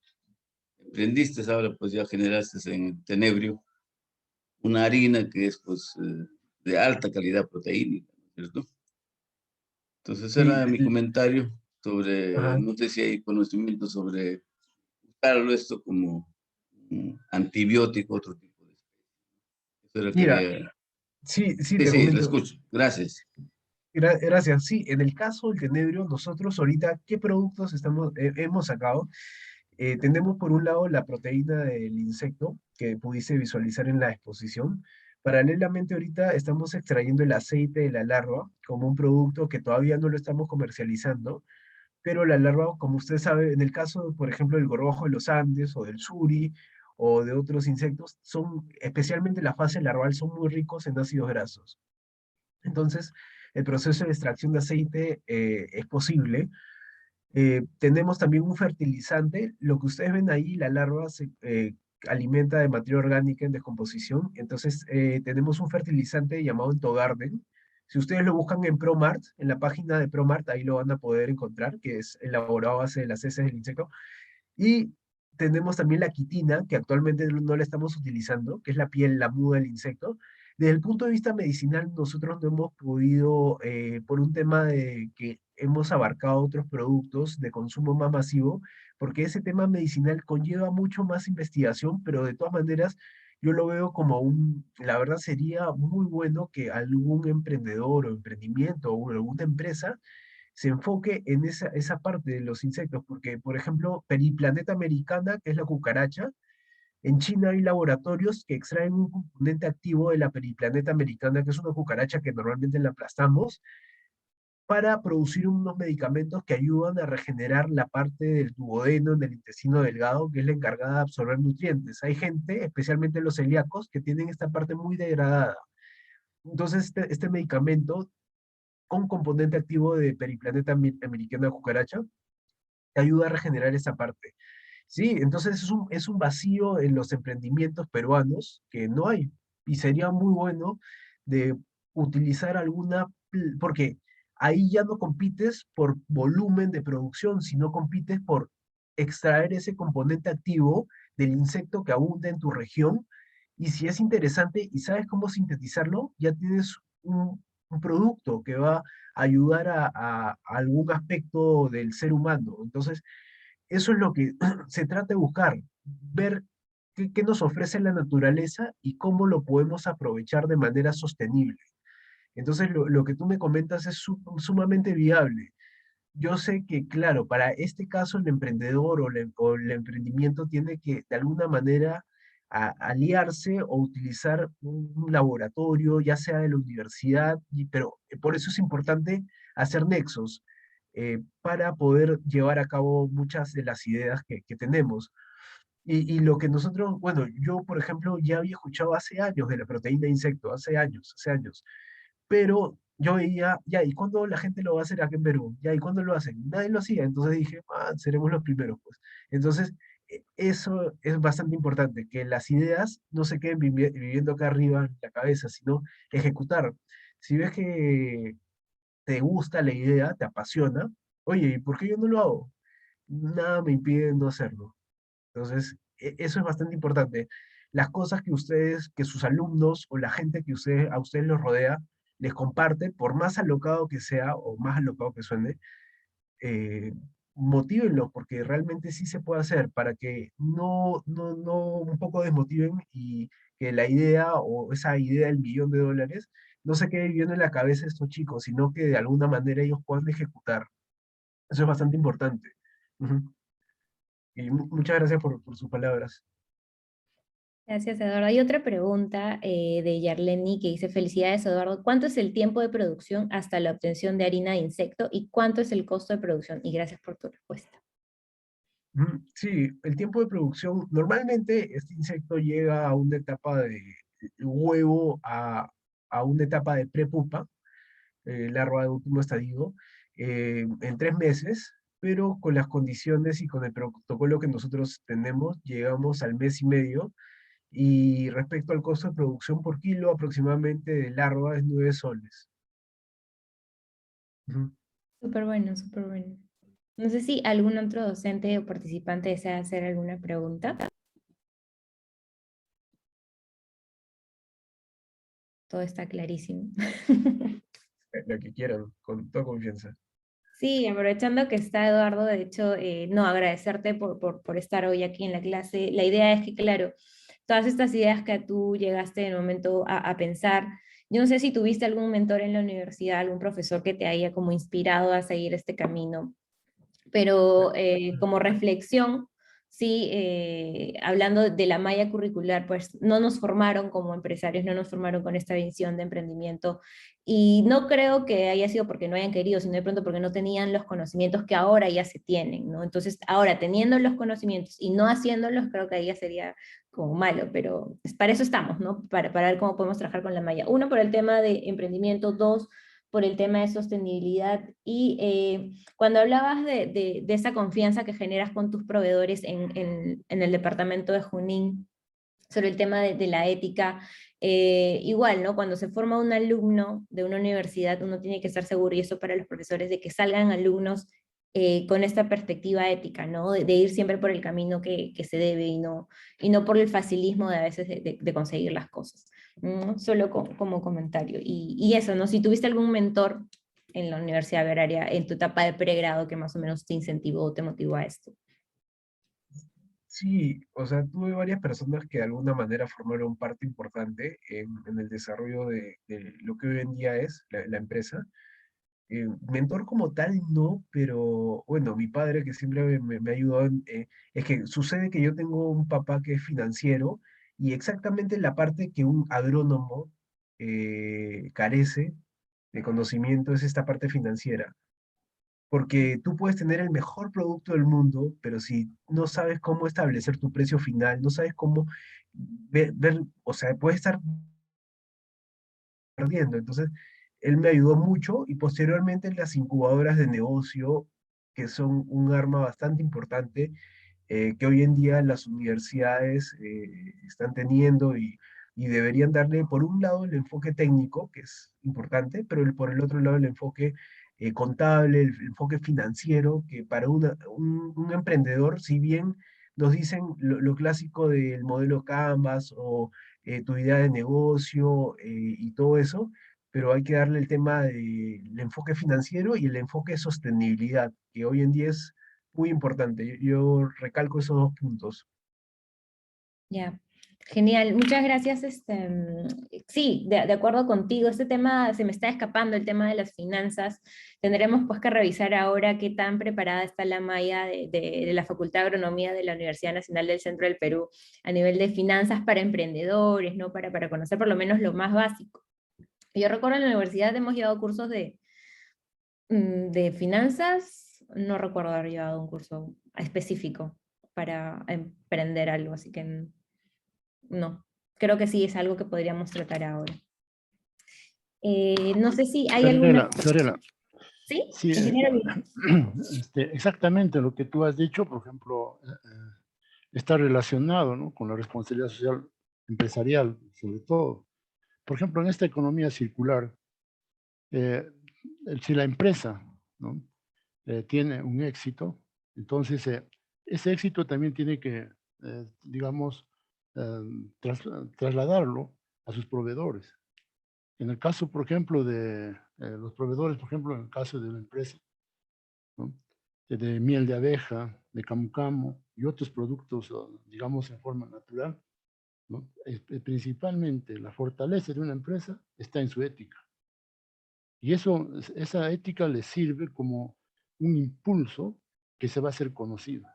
emprendiste, ahora pues ya generaste en Tenebrio una harina que es pues de alta calidad proteínica, ¿no es cierto? Entonces Sí, era mi comentario sobre, ajá. no sé si hay conocimiento sobre usarlo esto como un antibiótico, otro tipo de... Eso era Mira, quería... sí, Sí, te sí, lo comento. escucho. Gracias. Gracias. Sí, en el caso del tenebrio, nosotros ahorita, ¿qué productos hemos sacado? Tenemos por un lado la proteína del insecto que pudiste visualizar en la exposición. Paralelamente ahorita estamos extrayendo el aceite de la larva como un producto que todavía no lo estamos comercializando, pero la larva, como usted sabe, en el caso, por ejemplo, del gorgojo de los Andes o del suri o de otros insectos, especialmente la fase larval, son muy ricos en ácidos grasos. Entonces, el proceso de extracción de aceite es posible. Tenemos también un fertilizante. Lo que ustedes ven ahí, la larva se alimenta de materia orgánica en descomposición. Entonces, tenemos un fertilizante llamado Entogarden. Si ustedes lo buscan en ProMart, en la página de ProMart, ahí lo van a poder encontrar, que es elaborado a base de las heces del insecto. Y tenemos también la quitina, que actualmente no la estamos utilizando, que es la piel, la muda del insecto. Desde el punto de vista medicinal, nosotros no hemos podido, por un tema de que hemos abarcado otros productos de consumo más masivo, porque ese tema medicinal conlleva mucho más investigación, pero de todas maneras yo lo veo como la verdad sería muy bueno que algún emprendedor o emprendimiento o alguna empresa se enfoque en esa parte de los insectos, porque, por ejemplo, Periplaneta americana, que es la cucaracha, en China hay laboratorios que extraen un componente activo de la Periplaneta americana, que es una cucaracha que normalmente la aplastamos, para producir unos medicamentos que ayudan a regenerar la parte del duodeno en el intestino delgado, que es la encargada de absorber nutrientes. Hay gente, especialmente los celíacos, que tienen esta parte muy degradada. Entonces, este medicamento con componente activo de Periplaneta americana cucaracha, te ayuda a regenerar esa parte. Sí, entonces es un vacío en los emprendimientos peruanos que no hay. Y sería muy bueno de utilizar porque ahí ya no compites por volumen de producción, sino compites por extraer ese componente activo del insecto que abunda en tu región. Y si es interesante y sabes cómo sintetizarlo, ya tienes un producto que va a ayudar a algún aspecto del ser humano. Entonces, eso es lo que se trata de buscar, ver qué nos ofrece la naturaleza y cómo lo podemos aprovechar de manera sostenible. Entonces, lo que tú me comentas es sumamente viable. Yo sé que, claro, para este caso el emprendedor o el emprendimiento tiene que, de alguna manera, aliarse o utilizar un laboratorio, ya sea de la universidad, pero por eso es importante hacer nexos para poder llevar a cabo muchas de las ideas que tenemos. Y lo que nosotros, bueno, yo, por ejemplo, ya había escuchado hace años de la proteína de insecto, hace años, pero yo veía, ya, ¿y cuándo la gente lo va a hacer aquí en Perú? Ya, ¿y cuándo lo hacen? Nadie lo hacía, entonces dije, ah, seremos los primeros, pues. Entonces, eso es bastante importante, que las ideas no se queden viviendo acá arriba en la cabeza, sino ejecutar. Si ves que te gusta la idea, te apasiona, oye, ¿y por qué yo no lo hago? Nada me impide no hacerlo. Entonces, eso es bastante importante. Las cosas que ustedes, que sus alumnos o la gente que a ustedes los rodea, les comparte, por más alocado que sea o más alocado que suene, eh, motívenlos, porque realmente sí se puede hacer, para que no un poco desmotiven y que la idea o esa idea del $1.000.000 no se quede viviendo en la cabeza de estos chicos, sino que de alguna manera ellos puedan ejecutar. Eso es bastante importante. Ujú. Y muchas gracias por sus palabras. Gracias, Eduardo. Hay otra pregunta de Yarleni que dice, felicidades, Eduardo. ¿Cuánto es el tiempo de producción hasta la obtención de harina de insecto y cuánto es el costo de producción? Y gracias por tu respuesta. Sí, el tiempo de producción, normalmente este insecto llega a una etapa de huevo a una etapa de prepupa, larva de último estadio, en 3 meses, pero con las condiciones y con el protocolo que nosotros tenemos, llegamos al mes y medio. Y respecto al costo de producción por kilo, aproximadamente de larva es 9 soles. Ujú. Súper bueno, súper bueno. No sé si algún otro docente o participante desea hacer alguna pregunta. Todo está clarísimo. La que quieran, con toda confianza. Sí, aprovechando que está Eduardo, de hecho, no, agradecerte por estar hoy aquí en la clase. La idea es que, claro, todas estas ideas que tú llegaste en el momento a pensar, yo no sé si tuviste algún mentor en la universidad, algún profesor que te haya como inspirado a seguir este camino, pero como reflexión, sí, hablando de la malla curricular, pues no nos formaron como empresarios, no nos formaron con esta visión de emprendimiento, y no creo que haya sido porque no hayan querido, sino de pronto porque no tenían los conocimientos que ahora ya se tienen, ¿no? Entonces, ahora teniendo los conocimientos y no haciéndolos, creo que ahí ya sería como malo, pero para eso estamos, ¿no? Para ver cómo podemos trabajar con la malla. Uno, por el tema de emprendimiento; dos, por el tema de sostenibilidad, y cuando hablabas de esa confianza que generas con tus proveedores en el departamento de Junín, sobre el tema de la ética, igual, ¿no? Cuando se forma un alumno de una universidad, uno tiene que estar seguro, y eso para los profesores, de que salgan alumnos con esta perspectiva ética, ¿no? De ir siempre por el camino que se debe, y no por el facilismo de a veces de conseguir las cosas, ¿no? Solo como comentario. Y eso, ¿no? Si tuviste algún mentor en la Universidad Agraria en tu etapa de pregrado que más o menos te incentivó o te motivó a esto. Sí, o sea, tuve varias personas que de alguna manera formaron parte importante en el desarrollo de lo que hoy en día es la empresa. Mentor como tal, no, pero bueno, mi padre que siempre me ha ayudado, es que sucede que yo tengo un papá que es financiero y exactamente la parte que un agrónomo carece de conocimiento es esta parte financiera. Porque tú puedes tener el mejor producto del mundo, pero si no sabes cómo establecer tu precio final, no sabes cómo o sea, puedes estar perdiendo. Entonces, él me ayudó mucho y posteriormente las incubadoras de negocio, que son un arma bastante importante, que hoy en día las universidades están teniendo y deberían darle, por un lado, el enfoque técnico, que es importante, pero por el otro lado, el enfoque contable, el enfoque financiero, que para un emprendedor, si bien nos dicen lo clásico del modelo Canvas o tu idea de negocio y todo eso, pero hay que darle el tema del enfoque financiero y el enfoque de sostenibilidad, que hoy en día es muy importante. Yo recalco esos 2 puntos. Ya, genial. Muchas gracias. Sí, de acuerdo contigo. Este tema se me está escapando, el tema de las finanzas. Tendremos pues que revisar ahora qué tan preparada está la malla de la Facultad de Agronomía de la Universidad Nacional del Centro del Perú a nivel de finanzas para emprendedores, ¿no? Para conocer por lo menos lo más básico. Yo recuerdo en la universidad hemos llevado cursos de finanzas, no recuerdo haber llevado un curso específico para emprender algo, así que no, creo que sí es algo que podríamos tratar ahora. No sé si hay alguna... Fiorella, ¿Sí? sí, Ingeniero Luis. exactamente lo que tú has dicho, por ejemplo, está relacionado, ¿no?, con la responsabilidad social empresarial, sobre todo. Por ejemplo, en esta economía circular, eh, si la empresa, ¿no?, tiene un éxito, entonces ese éxito también tiene que, digamos, eh, trasladarlo a sus proveedores. En el caso, por ejemplo, de los proveedores, por ejemplo, en el caso de la empresa, ¿no?, de miel de abeja, de camu camu y otros productos, digamos, en forma natural, ¿no? Principalmente la fortaleza de una empresa está en su ética. Y eso, esa ética le sirve como un impulso que se va a hacer conocido,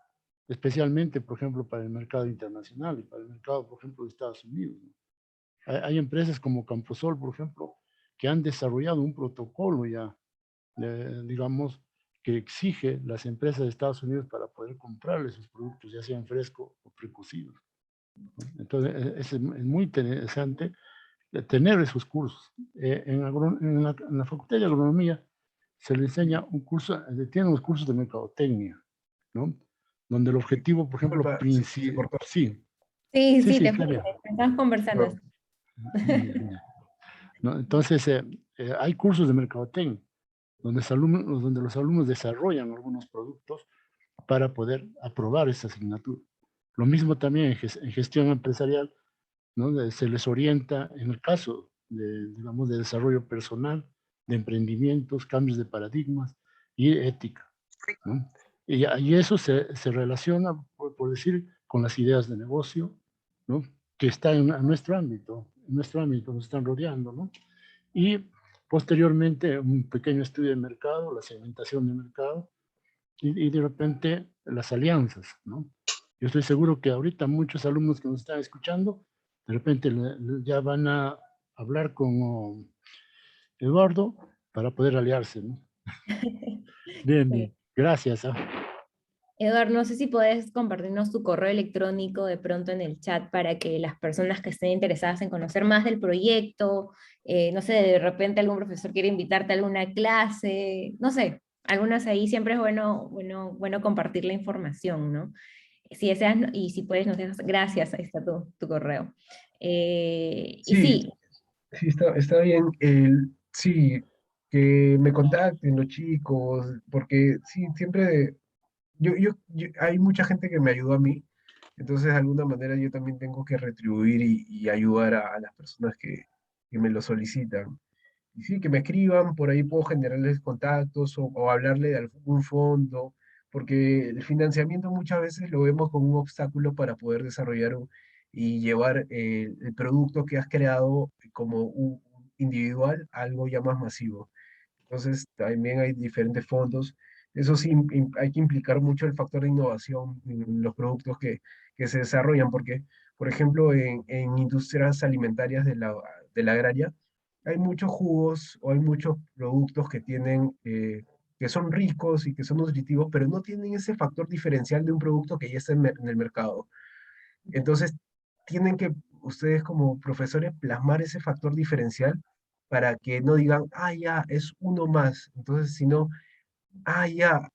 especialmente, por ejemplo, para el mercado internacional y para el mercado, por ejemplo, de Estados Unidos, ¿no? Hay empresas como Camposol, por ejemplo, que han desarrollado un protocolo ya, digamos, que exige las empresas de Estados Unidos para poder comprarle sus productos, ya sean frescos o precocidos, ¿no? Entonces, es muy interesante tener esos cursos. En la Facultad de Agronomía se le enseña un curso, tiene unos cursos de mercadotecnia, ¿no?, donde el objetivo, por ejemplo, Disculpa, se cortó. sí, Sí, sí, sí, sí, te está escucho, bien. estamos conversando. Pero, ya, ¿no? Entonces, hay cursos de mercadotecnia donde los alumnos desarrollan algunos productos para poder aprobar esa asignatura. Lo mismo también en gestión empresarial, ¿no? Se les orienta en el caso de, digamos, de desarrollo personal, de emprendimientos, cambios de paradigmas y ética, ¿no? Y eso se relaciona, por decir, con las ideas de negocio, ¿no?, que están en nuestro ámbito, nos están rodeando, ¿no? Y posteriormente un pequeño estudio de mercado, la segmentación de mercado y de repente las alianzas, ¿no? Yo estoy seguro que ahorita muchos alumnos que nos están escuchando, de repente ya van a hablar con Eduardo para poder aliarse, ¿no? Bien, Sí. bien. Gracias. Eduardo, no sé si puedes compartirnos tu correo electrónico de pronto en el chat para que las personas que estén interesadas en conocer más del proyecto, no sé, de repente algún profesor quiere invitarte a alguna clase, no sé, algunas ahí siempre es bueno compartir la información, ¿no? Si deseas, y si puedes, nos dejas, gracias, ahí está tu correo. Y Sí, sí, sí, está bien. Sí, que me contacten los chicos, porque sí, siempre, hay mucha gente que me ayudó a mí, entonces de alguna manera yo también tengo que retribuir y ayudar a las personas que me lo solicitan. Y sí, que me escriban, por ahí puedo generarles contactos o hablarle de algún fondo, porque el financiamiento muchas veces lo vemos como un obstáculo para poder desarrollar y llevar el producto que has creado como un individual a algo ya más masivo. Entonces, también hay diferentes fondos. Eso sí, hay que implicar mucho el factor de innovación en los productos que se desarrollan, porque, por ejemplo, en industrias alimentarias de la agraria, hay muchos jugos o hay muchos productos que tienen, que son ricos y que son nutritivos, pero no tienen ese factor diferencial de un producto que ya está en el mercado. Entonces, tienen que ustedes como profesores plasmar ese factor diferencial para que no digan, ah, ya, es uno más. Entonces, sino, ah, ya,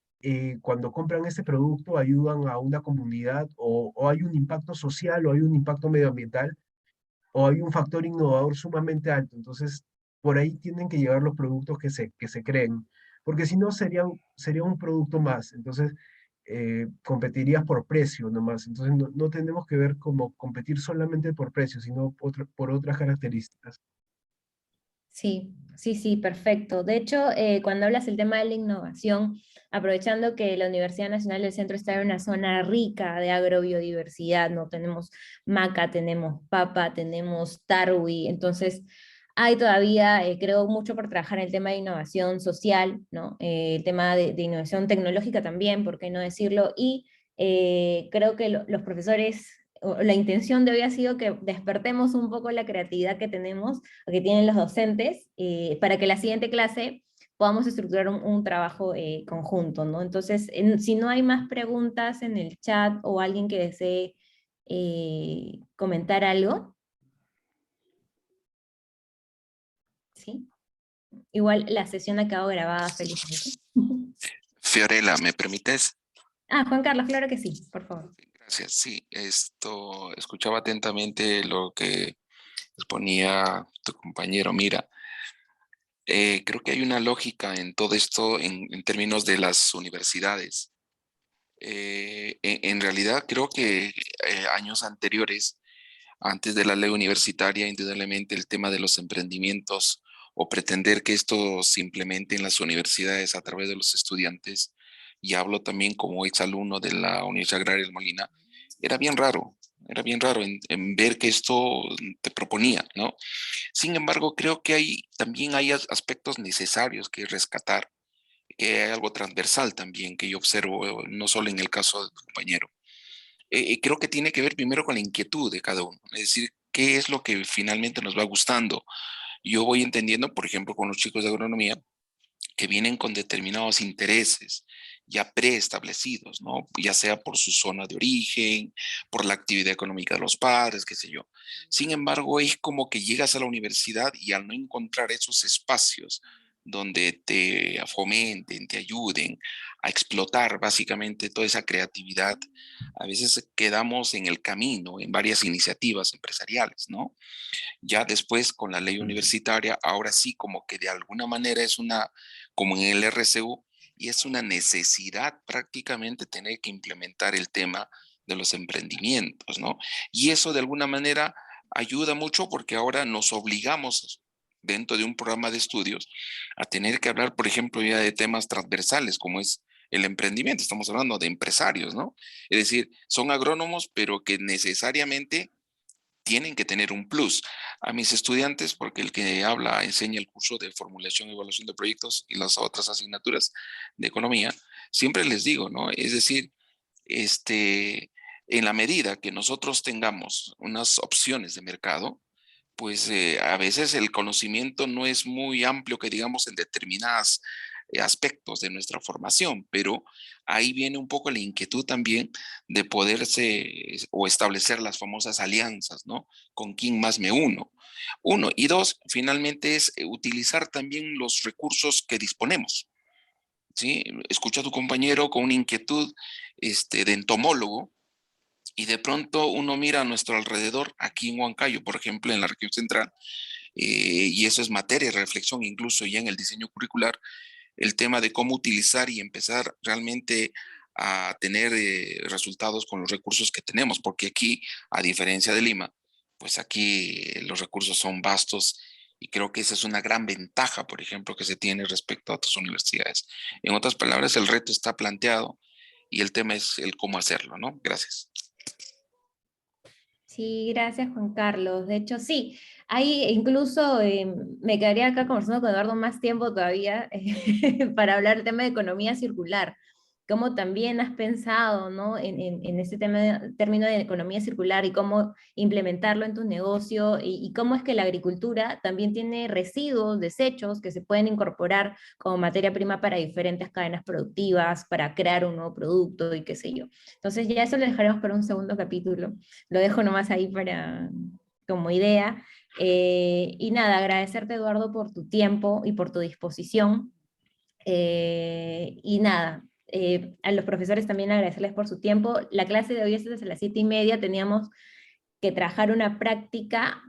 cuando compran ese producto ayudan a una comunidad o hay un impacto social o hay un impacto medioambiental o hay un factor innovador sumamente alto. Entonces, por ahí tienen que llevar los productos que se creen, porque si no sería un producto más. Entonces, competirías por precio nomás. Entonces, no tenemos que ver como competir solamente por precio, sino por otras características. sí, sí, sí, perfecto. De hecho, cuando hablas del tema de la innovación, aprovechando que la Universidad Nacional del Centro está en una zona rica de agrobiodiversidad, ¿no? Tenemos maca, tenemos papa, tenemos tarwi, entonces hay todavía, creo, mucho por trabajar en el tema de innovación social, ¿no? El tema de innovación tecnológica también, ¿por qué no decirlo? Y creo que los profesores, o la intención de hoy ha sido que despertemos un poco la creatividad que tenemos que tienen los docentes, para que la siguiente clase podamos estructurar un trabajo conjunto, ¿no? Entonces, si no hay más preguntas en el chat o alguien que desee comentar algo, ¿sí? Igual la sesión ha quedado grabada, felizmente. Fiorella, ¿me permites? Ah, Juan Carlos, claro que sí, por favor. Gracias. Sí, escuchaba atentamente lo que exponía tu compañero. Mira, creo que hay una lógica en todo esto en términos de las universidades. En realidad, creo que años anteriores, antes de la ley universitaria, indudablemente el tema de los emprendimientos o pretender que esto se implemente en las universidades a través de los estudiantes, y hablo también como exalumno de la Universidad Agraria del Molina, era bien raro en ver que esto te proponía, ¿no? Sin embargo, creo que también hay aspectos necesarios que rescatar, que hay algo transversal también que yo observo, no solo en el caso del compañero. Creo que tiene que ver primero con la inquietud de cada uno, es decir, qué es lo que finalmente nos va gustando. Yo voy entendiendo, por ejemplo, con los chicos de agronomía, que vienen con determinados intereses ya preestablecidos, ¿no? Ya sea por su zona de origen, por la actividad económica de los padres, qué sé yo. Sin embargo, es como que llegas a la universidad y al no encontrar esos espacios donde te fomenten, te ayuden a explotar básicamente toda esa creatividad, a veces quedamos en el camino en varias iniciativas empresariales, ¿no? Ya después con la ley universitaria, ahora sí como que de alguna manera es como en el RCU, y es una necesidad prácticamente tener que implementar el tema de los emprendimientos, ¿no? Y eso de alguna manera ayuda mucho porque ahora nos obligamos dentro de un programa de estudios a tener que hablar, por ejemplo, ya de temas transversales como es el emprendimiento. Estamos hablando de empresarios, ¿no? Es decir, son agrónomos, pero que necesariamente tienen que tener un plus. A mis estudiantes, porque el que habla enseña el curso de formulación y evaluación de proyectos y las otras asignaturas de economía, siempre les digo, ¿no? Es decir, en la medida que nosotros tengamos unas opciones de mercado, pues a veces el conocimiento no es muy amplio que digamos en determinados aspectos de nuestra formación, pero ahí viene un poco la inquietud también de poderse o establecer las famosas alianzas, ¿no? Con quién más me uno. Uno, y dos, finalmente es utilizar también los recursos que disponemos. ¿Sí? Escucho a tu compañero con una inquietud de entomólogo, y de pronto uno mira a nuestro alrededor, aquí en Huancayo, por ejemplo, en la región central, y eso es materia de reflexión incluso ya en el diseño curricular, el tema de cómo utilizar y empezar realmente a tener resultados con los recursos que tenemos, porque aquí, a diferencia de Lima, pues aquí los recursos son vastos y creo que esa es una gran ventaja, por ejemplo, que se tiene respecto a otras universidades. En otras palabras, el reto está planteado y el tema es el cómo hacerlo, ¿no? Gracias. Sí, gracias Juan Carlos. De hecho, sí, hay incluso, me quedaría acá conversando con Eduardo más tiempo todavía para hablar del tema de economía circular. Cómo también has pensado, ¿no? en este término de economía circular y cómo implementarlo en tu negocio y cómo es que la agricultura también tiene residuos, desechos que se pueden incorporar como materia prima para diferentes cadenas productivas, para crear un nuevo producto y qué sé yo. Entonces ya eso lo dejaremos para un segundo capítulo. Lo dejo nomás ahí como idea. Y nada, agradecerte Eduardo por tu tiempo y por tu disposición. Y nada, a los profesores también agradecerles por su tiempo. La clase de hoy es desde las 7:30, teníamos que trabajar una práctica,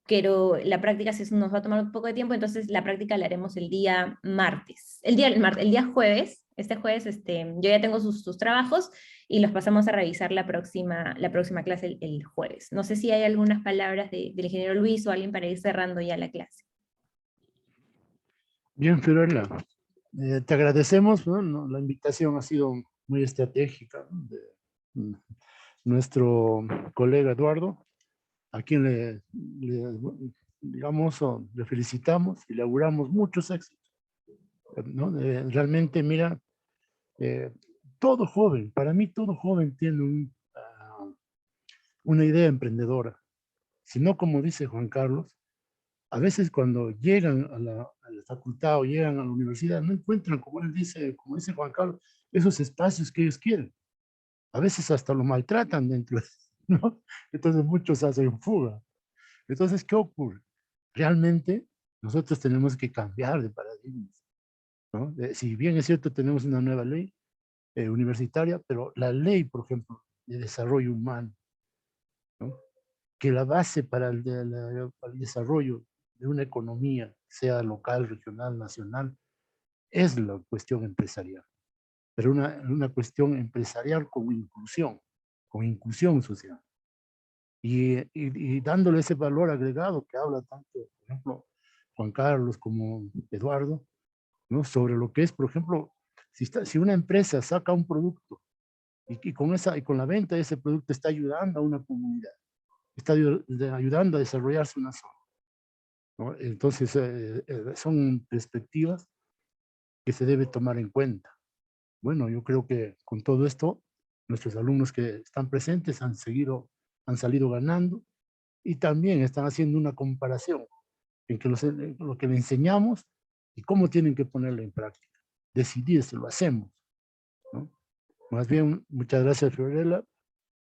pero la práctica sí nos va a tomar un poco de tiempo, entonces la práctica la haremos el día martes, el día jueves, este jueves yo ya tengo sus trabajos y los pasamos a revisar la próxima clase el jueves. No sé si hay algunas palabras del ingeniero Luis o alguien para ir cerrando ya la clase. Bien, Fiorella, te agradecemos, ¿no? La invitación ha sido muy estratégica, ¿no? De nuestro colega Eduardo, a quien digamos, le felicitamos y le auguramos muchos éxitos, ¿no? Realmente, mira, todo joven, para mí todo joven tiene una idea emprendedora. Si no, como dice Juan Carlos, a veces cuando llegan a la facultad o llegan a la universidad, no encuentran, como dice Juan Carlos, esos espacios que ellos quieren. A veces hasta lo maltratan dentro, ¿no? Entonces muchos hacen fuga. Entonces, ¿qué ocurre? Realmente Nosotros tenemos que cambiar de paradigmas, ¿no? Si bien es cierto, tenemos una nueva ley universitaria, pero la ley, por ejemplo, de desarrollo humano, ¿no? Que la base para el desarrollo de una economía, sea local, regional, nacional, es la cuestión empresarial, pero una cuestión empresarial con inclusión social. Y dándole ese valor agregado que habla tanto, por ejemplo, Juan Carlos como Eduardo, ¿no? Sobre lo que es, por ejemplo, si una empresa saca un producto y con la venta de ese producto está ayudando a una comunidad, está ayudando a desarrollarse una zona, ¿no? Entonces, son perspectivas que se debe tomar en cuenta. Bueno, yo creo que con todo esto, nuestros alumnos que están presentes han salido ganando y también están haciendo una comparación en que lo que le enseñamos y cómo tienen que ponerlo en práctica. Decidir si lo hacemos, ¿no? Más bien, muchas gracias, Fiorella.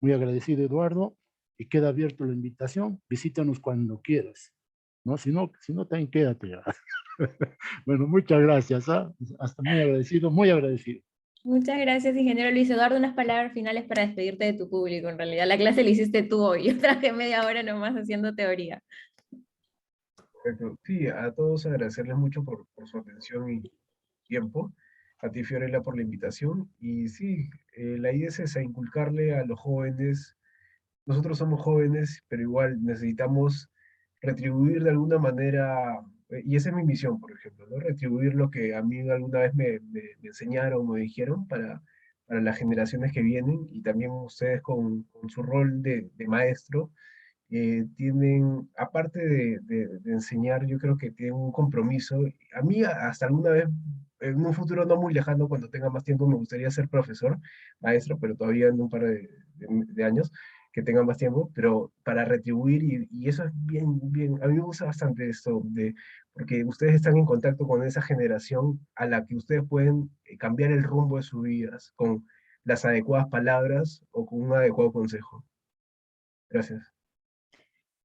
Muy agradecido, Eduardo. Y queda abierta la invitación. Visítanos cuando quieras, ¿no? Si no también quédate ya. Bueno, muchas gracias. ¿Ah? Hasta muy agradecido, muy agradecido. Muchas gracias, ingeniero Luis Eduardo. Unas palabras finales para despedirte de tu público. En realidad, la clase la hiciste tú hoy. Yo traje media hora nomás haciendo teoría. Perfecto. Sí, a todos agradecerles mucho por su atención y tiempo. A ti, Fiorella, por la invitación. Y sí, la idea es esa, inculcarle a los jóvenes. Nosotros somos jóvenes, pero igual necesitamos retribuir de alguna manera, y esa es mi misión, por ejemplo, ¿no? Retribuir lo que a mí alguna vez me enseñaron o me dijeron para las generaciones que vienen y también ustedes con su rol de maestro tienen, aparte de enseñar, yo creo que tienen un compromiso. A mí hasta alguna vez, en un futuro no muy lejano, cuando tenga más tiempo, me gustaría ser profesor, maestro, pero todavía en un par de años que tenga más tiempo, pero para retribuir, y eso es bien, bien, a mí me gusta bastante esto, porque ustedes están en contacto con esa generación a la que ustedes pueden cambiar el rumbo de sus vidas con las adecuadas palabras o con un adecuado consejo. Gracias.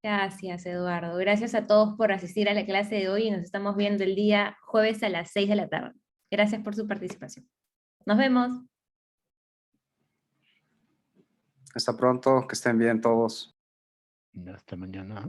Gracias, Eduardo. Gracias a todos por asistir a la clase de hoy y nos estamos viendo el día jueves a las 6 de la tarde. Gracias por su participación. Nos vemos. Hasta pronto, que estén bien todos. Hasta mañana.